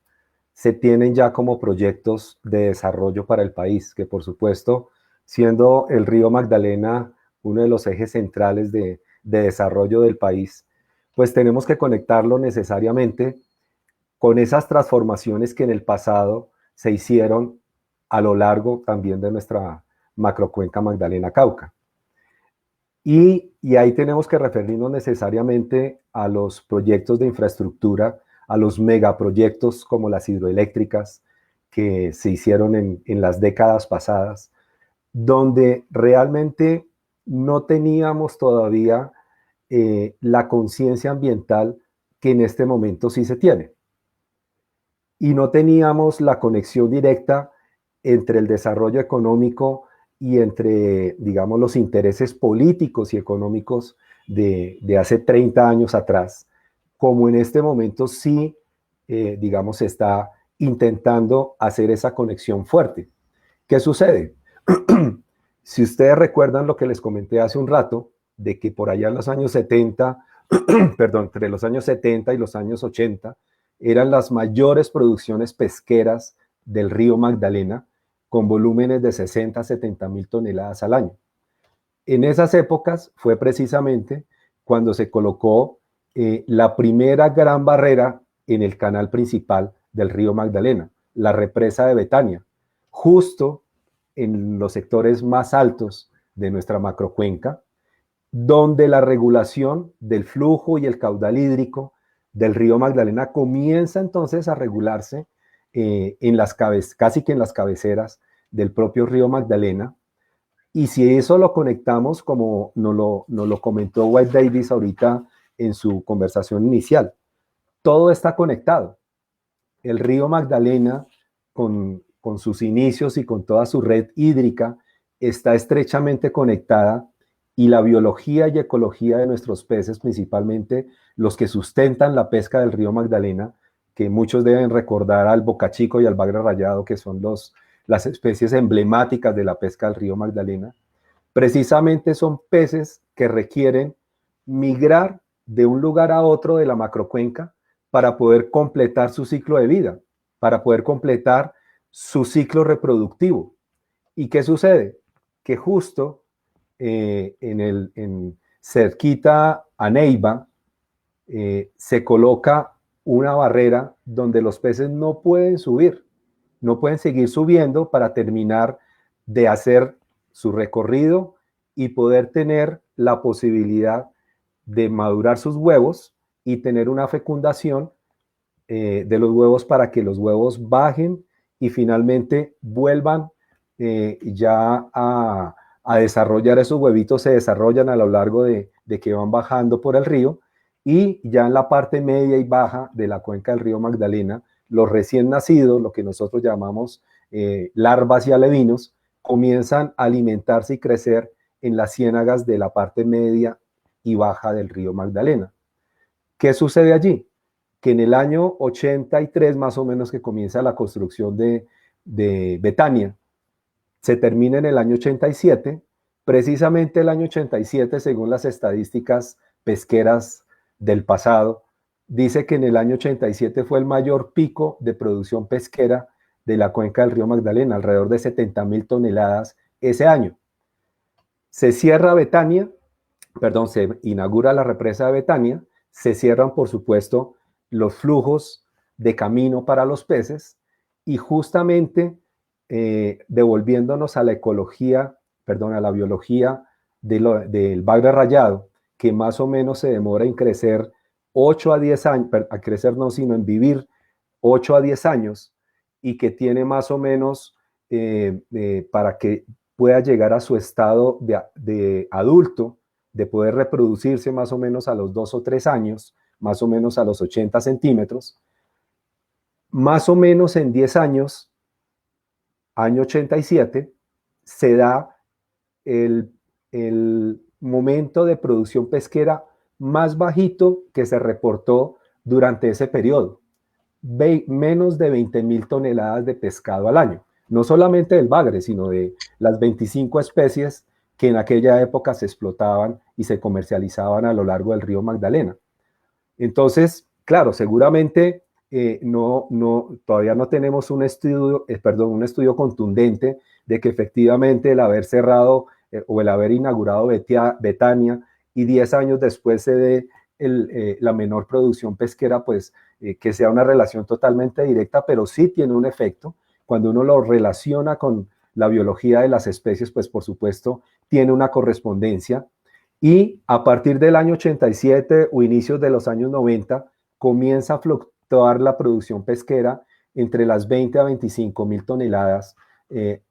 se tienen ya como proyectos de desarrollo para el país, que por supuesto, siendo el río Magdalena uno de los ejes centrales de desarrollo del país, pues tenemos que conectarlo necesariamente con esas transformaciones que en el pasado se hicieron a lo largo también de nuestra macrocuenca Magdalena-Cauca. Y ahí tenemos que referirnos necesariamente a los proyectos de infraestructura, a los megaproyectos como las hidroeléctricas que se hicieron en las décadas pasadas, donde realmente no teníamos todavía la conciencia ambiental que en este momento sí se tiene. Y no teníamos la conexión directa entre el desarrollo económico y entre, digamos, los intereses políticos y económicos de hace 30 años atrás, como en este momento sí, digamos, se está intentando hacer esa conexión fuerte. ¿Qué sucede? Si ustedes recuerdan lo que les comenté hace un rato, de que por allá en los años 70, perdón, entre los años 70 y los años 80, eran las mayores producciones pesqueras del río Magdalena, con volúmenes de 60 a 70 mil toneladas al año. En esas épocas fue precisamente cuando se colocó la primera gran barrera en el canal principal del río Magdalena, la represa de Betania, justo en los sectores más altos de nuestra macrocuenca, donde la regulación del flujo y el caudal hídrico del río Magdalena comienza entonces a regularse casi que en las cabeceras del propio río Magdalena. Y si eso lo conectamos, como nos lo comentó White Davis ahorita en su conversación inicial, todo está conectado. El río Magdalena, con sus inicios y con toda su red hídrica, está estrechamente conectada y la biología y ecología de nuestros peces, principalmente los que sustentan la pesca del río Magdalena, que muchos deben recordar al bocachico y al bagre rayado, que son las especies emblemáticas de la pesca del río Magdalena, precisamente son peces que requieren migrar de un lugar a otro de la macrocuenca para poder completar su ciclo de vida, para poder completar su ciclo reproductivo. ¿Y qué sucede? Que justo cerquita a Neiva se coloca una barrera donde los peces no pueden subir, no pueden seguir subiendo para terminar de hacer su recorrido y poder tener la posibilidad de madurar sus huevos y tener una fecundación de los huevos para que los huevos bajen y finalmente vuelvan ya a desarrollar esos huevitos, se desarrollan a lo largo de que van bajando por el río, y ya en la parte media y baja de la cuenca del río Magdalena, los recién nacidos, lo que nosotros llamamos larvas y alevinos, comienzan a alimentarse y crecer en las ciénagas de la parte media y baja del río Magdalena. ¿Qué sucede allí? Que en el año 83 más o menos, que comienza la construcción de Betania, se termina en el año 87, precisamente el año 87, según las estadísticas pesqueras del pasado, dice que en el año 87 fue el mayor pico de producción pesquera de la cuenca del río Magdalena, alrededor de 70.000 toneladas ese año. Se cierra Betania, perdón, se inaugura la represa de Betania, se cierran, por supuesto, los flujos de camino para los peces, y justamente devolviéndonos a la ecología, perdón, a la biología del bagre rayado, que más o menos se demora en crecer 8 a 10 años, a crecer no, sino en vivir 8 a 10 años, y que tiene más o menos, para que pueda llegar a su estado de adulto, de poder reproducirse más o menos a los 2 o 3 años, más o menos a los 80 centímetros, más o menos en 10 años, año 87, se da el momento de producción pesquera más bajito que se reportó durante ese periodo. Menos de 20.000 toneladas de pescado al año, no solamente del bagre, sino de las 25 especies que en aquella época se explotaban y se comercializaban a lo largo del río Magdalena. Entonces, claro, seguramente todavía no tenemos un estudio contundente de que efectivamente el haber cerrado o el haber inaugurado Betania y 10 años después se dé la menor producción pesquera, pues que sea una relación totalmente directa, pero sí tiene un efecto. Cuando uno lo relaciona con la biología de las especies, pues por supuesto tiene una correspondencia, y a partir del año 87 o inicios de los años 90 comienza a fluctuar la producción pesquera entre las 20 a 25.000 toneladas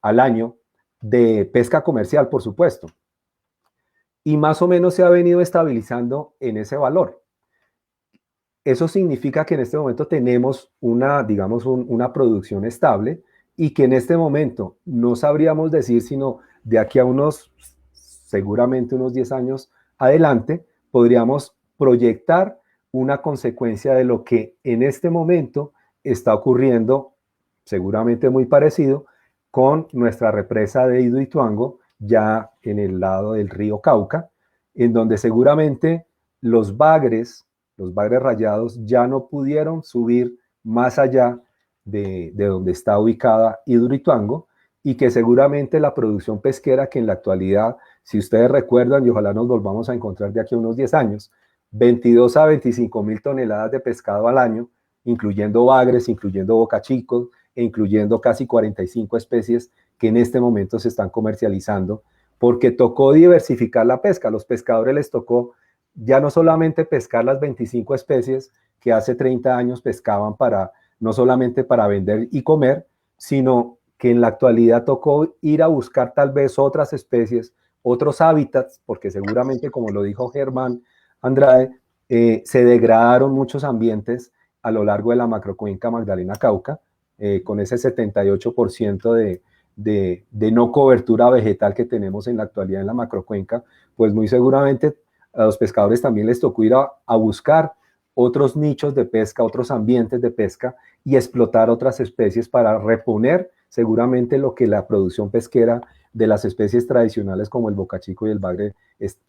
al año de pesca comercial, por supuesto. Y más o menos se ha venido estabilizando en ese valor. Eso significa que en este momento tenemos una producción estable, y que en este momento no sabríamos decir, sino de aquí a seguramente unos 10 años adelante, podríamos proyectar una consecuencia de lo que en este momento está ocurriendo, seguramente muy parecido, con nuestra represa de Hidroituango, ya en el lado del río Cauca, en donde seguramente los bagres rayados ya no pudieron subir más allá de donde está ubicada Hidroituango, y que seguramente la producción pesquera, que en la actualidad, si ustedes recuerdan, y ojalá nos volvamos a encontrar de aquí a unos 10 años, 22 a 25.000 toneladas de pescado al año, incluyendo bagres, incluyendo bocachicos, e incluyendo casi 45 especies que en este momento se están comercializando, porque tocó diversificar la pesca. A los pescadores les tocó ya no solamente pescar las 25 especies que hace 30 años pescaban no solamente para vender y comer, sino que en la actualidad tocó ir a buscar tal vez otras especies, otros hábitats, porque seguramente, como lo dijo Germán Andrade, se degradaron muchos ambientes a lo largo de la macrocuenca Magdalena-Cauca, con ese 78% de no cobertura vegetal que tenemos en la actualidad en la macrocuenca, pues muy seguramente a los pescadores también les tocó ir a buscar otros nichos de pesca, otros ambientes de pesca, y explotar otras especies para reponer seguramente lo que la producción pesquera de las especies tradicionales como el bocachico y el bagre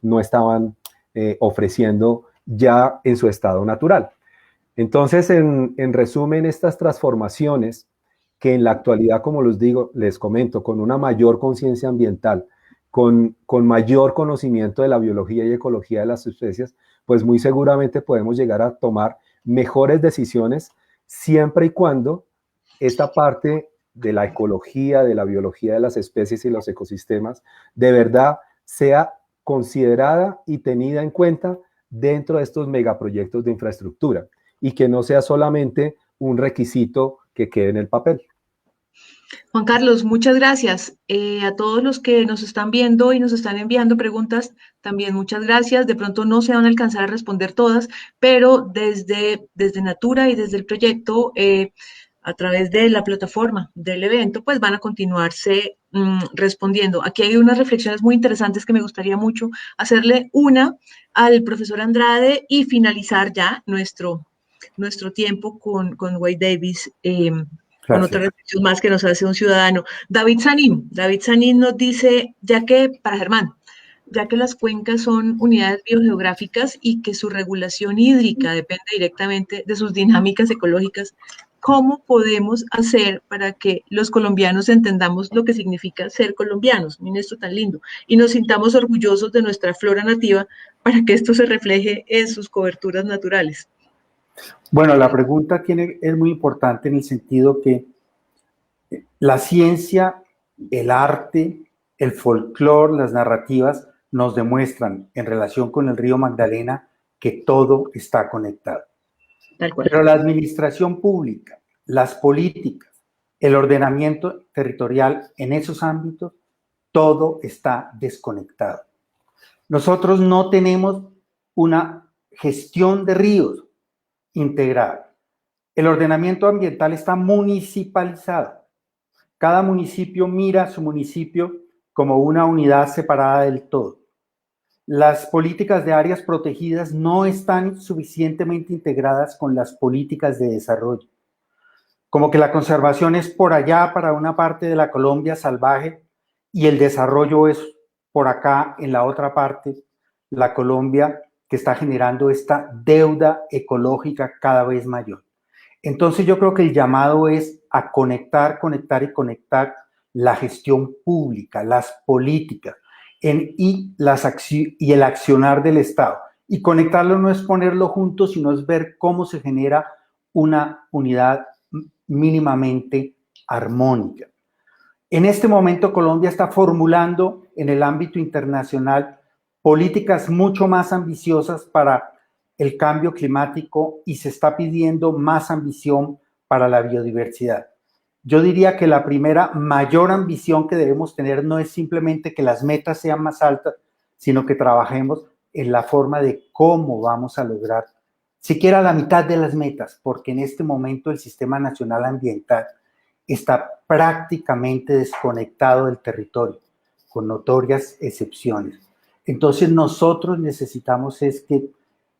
no estaban ofreciendo ya en su estado natural. Entonces, en resumen, estas transformaciones que en la actualidad, como les comento, con una mayor conciencia ambiental, con mayor conocimiento de la biología y ecología de las especies, pues muy seguramente podemos llegar a tomar mejores decisiones, siempre y cuando esta parte de la ecología, de la biología de las especies y los ecosistemas, de verdad sea considerada y tenida en cuenta dentro de estos megaproyectos de infraestructura y que no sea solamente un requisito que quede en el papel. Juan Carlos, muchas gracias. A todos los que nos están viendo y nos están enviando preguntas, también muchas gracias. De pronto no se van a alcanzar a responder todas, pero desde Natura y desde el proyecto, a través de la plataforma del evento, pues van a continuarse respondiendo. Aquí hay unas reflexiones muy interesantes que me gustaría mucho hacerle una al profesor Andrade y finalizar ya nuestro tiempo con Wade Davis. Con otra reflexión más que nos hace un ciudadano. David Sanín nos dice, para Germán, ya que las cuencas son unidades biogeográficas y que su regulación hídrica depende directamente de sus dinámicas ecológicas, ¿cómo podemos hacer para que los colombianos entendamos lo que significa ser colombianos? Miren esto tan lindo. Y nos sintamos orgullosos de nuestra flora nativa para que esto se refleje en sus coberturas naturales. Bueno, la pregunta es muy importante en el sentido que la ciencia, el arte, el folclore, las narrativas nos demuestran en relación con el río Magdalena que todo está conectado. Pero la administración pública, las políticas, el ordenamiento territorial en esos ámbitos, todo está desconectado. Nosotros no tenemos una gestión de ríos integrada. El ordenamiento ambiental está municipalizado. Cada municipio mira a su municipio como una unidad separada del todo. Las políticas de áreas protegidas no están suficientemente integradas con las políticas de desarrollo. Como que la conservación es por allá para una parte de la Colombia salvaje y el desarrollo es por acá en la otra parte, la Colombia que está generando esta deuda ecológica cada vez mayor. Entonces yo creo que el llamado es a conectar la gestión pública, las políticas y el accionar del Estado. Y conectarlo no es ponerlo juntos, sino es ver cómo se genera una unidad mínimamente armónica. En este momento Colombia está formulando en el ámbito internacional políticas mucho más ambiciosas para el cambio climático y se está pidiendo más ambición para la biodiversidad. Yo diría que la primera mayor ambición que debemos tener no es simplemente que las metas sean más altas, sino que trabajemos en la forma de cómo vamos a lograr siquiera la mitad de las metas, porque en este momento el Sistema Nacional Ambiental está prácticamente desconectado del territorio, con notorias excepciones. Entonces nosotros necesitamos es que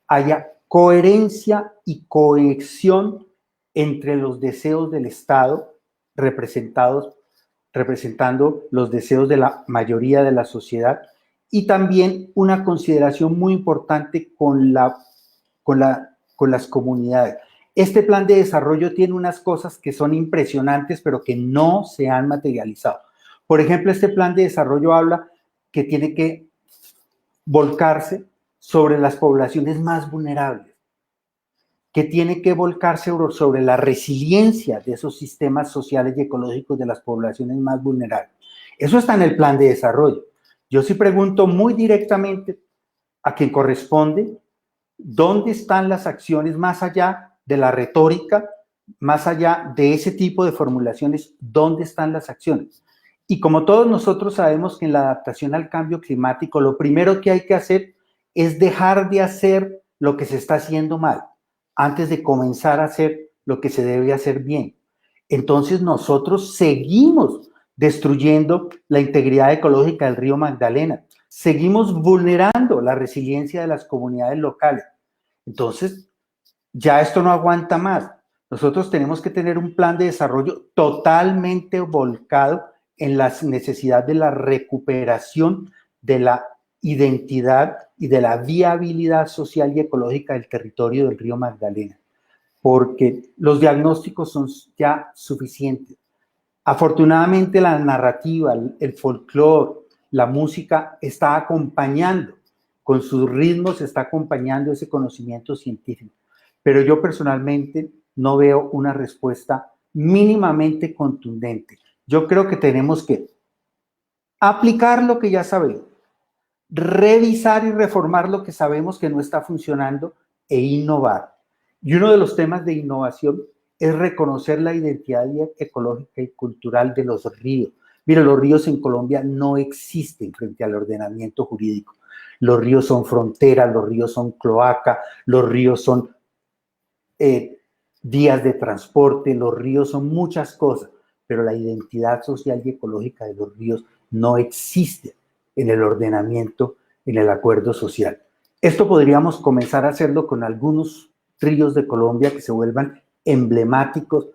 haya coherencia y cohesión entre los deseos del Estado representando los deseos de la mayoría de la sociedad y también una consideración muy importante con las comunidades. Este plan de desarrollo tiene unas cosas que son impresionantes, pero que no se han materializado. Por ejemplo, este plan de desarrollo habla que tiene que volcarse sobre las poblaciones más vulnerables, que tiene que volcarse sobre la resiliencia de esos sistemas sociales y ecológicos de las poblaciones más vulnerables. Eso está en el plan de desarrollo. Yo sí pregunto muy directamente a quien corresponde, ¿dónde están las acciones más allá de la retórica, más allá de ese tipo de formulaciones? ¿Dónde están las acciones? Y como todos nosotros sabemos que en la adaptación al cambio climático, lo primero que hay que hacer es dejar de hacer lo que se está haciendo mal, antes de comenzar a hacer lo que se debe hacer bien. Entonces nosotros seguimos destruyendo la integridad ecológica del río Magdalena, seguimos vulnerando la resiliencia de las comunidades locales. Entonces, ya esto no aguanta más. Nosotros tenemos que tener un plan de desarrollo totalmente volcado en la necesidad de la recuperación de la identidad y de la viabilidad social y ecológica del territorio del río Magdalena, porque los diagnósticos son ya suficientes. Afortunadamente la narrativa, el folclore, la música está acompañando, con sus ritmos está acompañando ese conocimiento científico, pero yo personalmente no veo una respuesta mínimamente contundente. Yo creo que tenemos que aplicar lo que ya sabemos, revisar y reformar lo que sabemos que no está funcionando e innovar. Y uno de los temas de innovación es reconocer la identidad ecológica y cultural de los ríos. Mire, los ríos en Colombia no existen frente al ordenamiento jurídico. Los ríos son frontera, los ríos son cloaca, los ríos son vías de transporte, los ríos son muchas cosas, pero la identidad social y ecológica de los ríos no existe en el ordenamiento, en el acuerdo social. Esto podríamos comenzar a hacerlo con algunos ríos de Colombia que se vuelvan emblemáticos,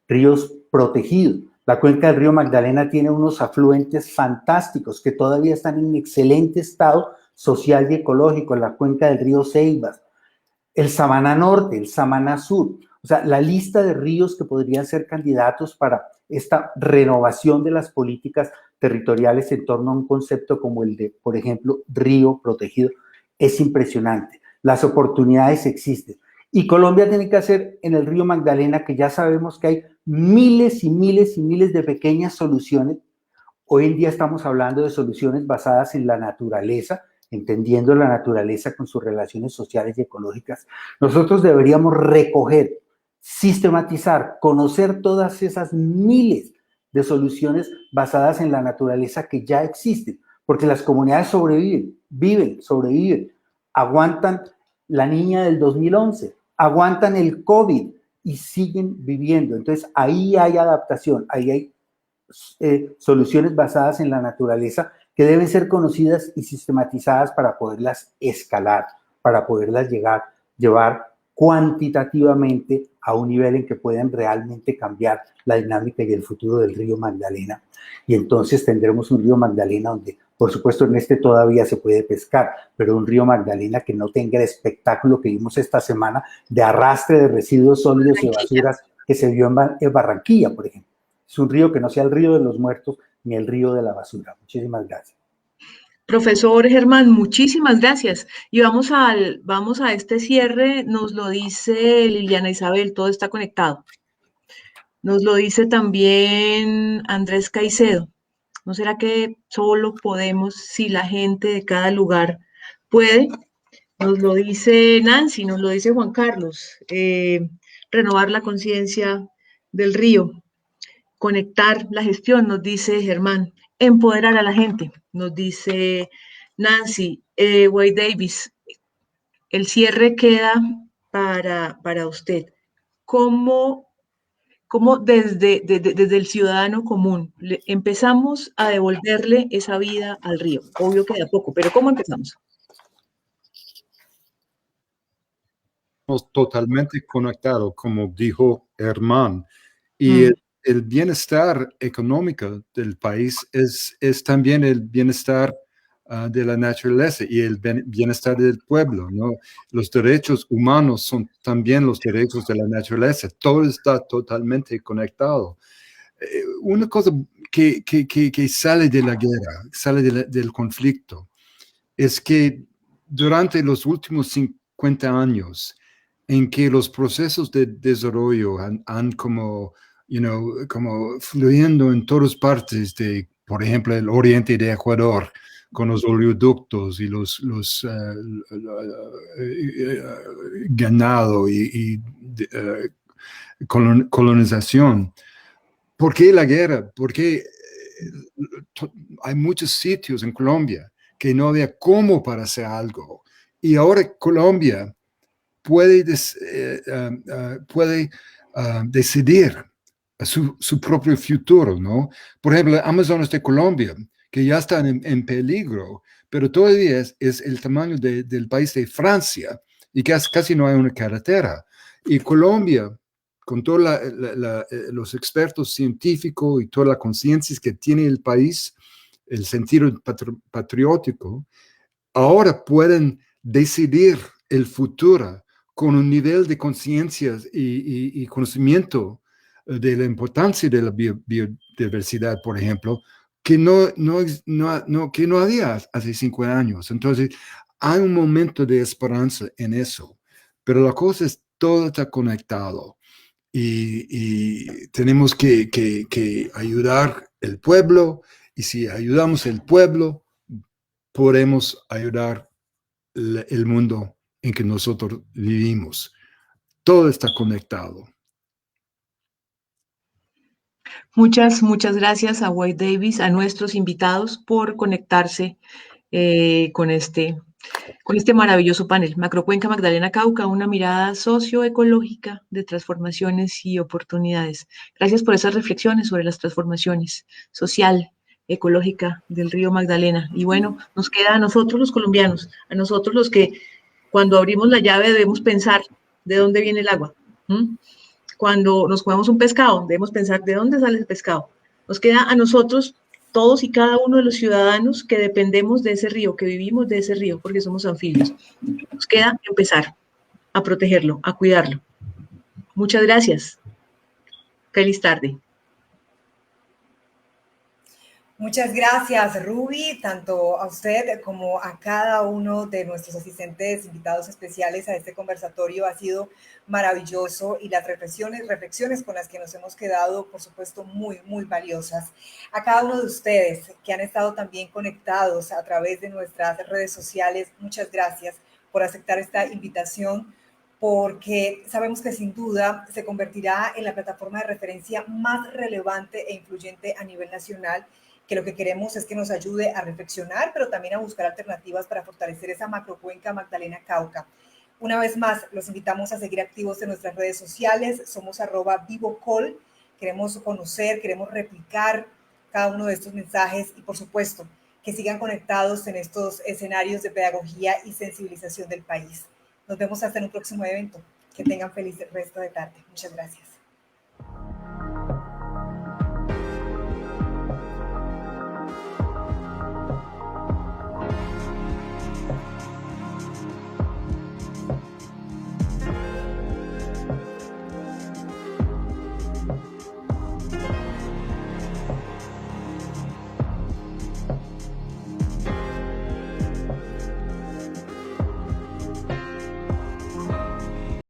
ríos protegidos. La cuenca del río Magdalena tiene unos afluentes fantásticos que todavía están en excelente estado social y ecológico, la cuenca del río Ceibas, el Samaná Norte, el Samaná Sur. O sea, la lista de ríos que podrían ser candidatos para esta renovación de las políticas territoriales en torno a un concepto como el de, por ejemplo, río protegido, es impresionante. Las oportunidades existen. Y Colombia tiene que hacer en el río Magdalena, que ya sabemos que hay miles y miles y miles de pequeñas soluciones. Hoy en día estamos hablando de soluciones basadas en la naturaleza, entendiendo la naturaleza con sus relaciones sociales y ecológicas. Nosotros deberíamos recoger, sistematizar, conocer todas esas miles de soluciones basadas en la naturaleza que ya existen, porque las comunidades sobreviven, aguantan la niña del 2011, aguantan el COVID y siguen viviendo. Entonces ahí hay adaptación, ahí hay soluciones basadas en la naturaleza que deben ser conocidas y sistematizadas para poderlas escalar, para poderlas llevar cuantitativamente a un nivel en que puedan realmente cambiar la dinámica y el futuro del río Magdalena. Y entonces tendremos un río Magdalena donde, por supuesto, en este todavía se puede pescar, pero un río Magdalena que no tenga el espectáculo que vimos esta semana de arrastre de residuos sólidos y basuras que se vio en Barranquilla, por ejemplo. Es un río que no sea el río de los muertos ni el río de la basura. Muchísimas gracias. Profesor Germán, muchísimas gracias. Y vamos a este cierre, nos lo dice Liliana Isabel, todo está conectado. Nos lo dice también Andrés Caicedo. ¿No será que solo podemos si la gente de cada lugar puede? Nos lo dice Nancy, nos lo dice Juan Carlos. Renovar la conciencia del río, conectar la gestión, nos dice Germán. Empoderar a la gente, nos dice Nancy. Wade Davis, el cierre queda para usted. ¿Cómo desde el ciudadano común empezamos a devolverle esa vida al río? Obvio que de a poco, pero ¿cómo empezamos? Totalmente conectado, como dijo Germán, y el bienestar económico del país es también el bienestar de la naturaleza y el bienestar del pueblo, ¿no? Los derechos humanos son también los derechos de la naturaleza. Todo está totalmente conectado. Una cosa que sale de la guerra, sale del conflicto, es que durante los últimos 50 años, en que los procesos de desarrollo han como fluyendo en todas partes de, por ejemplo, el oriente de Ecuador, con los oleoductos y los ganado y colonización. ¿Por qué la guerra? Porque hay muchos sitios en Colombia que no había cómo para hacer algo. Y ahora Colombia puede decidir su propio futuro, ¿no? Por ejemplo, Amazonas de Colombia, que ya están en peligro, pero todavía es el tamaño del país de Francia y casi no hay una carretera. Y Colombia, con todos los expertos científicos y toda la conciencia que tiene el país, el sentido patriótico, ahora pueden decidir el futuro con un nivel de conciencia y conocimiento de la importancia de la biodiversidad, por ejemplo, que no había hace 5 años. Entonces, hay un momento de esperanza en eso, pero la cosa es, todo está conectado y tenemos que ayudar el pueblo, y si ayudamos el pueblo, podemos ayudar el mundo en que nosotros vivimos. Todo está conectado. Muchas, muchas gracias a White Davis, a nuestros invitados por conectarse con este maravilloso panel. Macrocuenca Magdalena Cauca, una mirada socioecológica de transformaciones y oportunidades. Gracias por esas reflexiones sobre las transformaciones social, ecológica del río Magdalena. Y bueno, nos queda a nosotros los colombianos, a nosotros los que cuando abrimos la llave debemos pensar de dónde viene el agua. Cuando nos comemos un pescado, debemos pensar de dónde sale el pescado. Nos queda a nosotros, todos y cada uno de los ciudadanos que dependemos de ese río, que vivimos de ese río, porque somos anfibios. Nos queda empezar a protegerlo, a cuidarlo. Muchas gracias. Feliz tarde. Muchas gracias, Ruby, tanto a usted como a cada uno de nuestros asistentes invitados especiales a este conversatorio. Ha sido maravilloso y las reflexiones con las que nos hemos quedado, por supuesto, muy, muy valiosas. A cada uno de ustedes que han estado también conectados a través de nuestras redes sociales, muchas gracias por aceptar esta invitación, porque sabemos que sin duda se convertirá en la plataforma de referencia más relevante e influyente a nivel nacional, que lo que queremos es que nos ayude a reflexionar, pero también a buscar alternativas para fortalecer esa macrocuenca Magdalena Cauca. Una vez más, los invitamos a seguir activos en nuestras redes sociales, somos @vivocol, queremos conocer, queremos replicar cada uno de estos mensajes y por supuesto que sigan conectados en estos escenarios de pedagogía y sensibilización del país. Nos vemos hasta en un próximo evento. Que tengan feliz resto de tarde. Muchas gracias.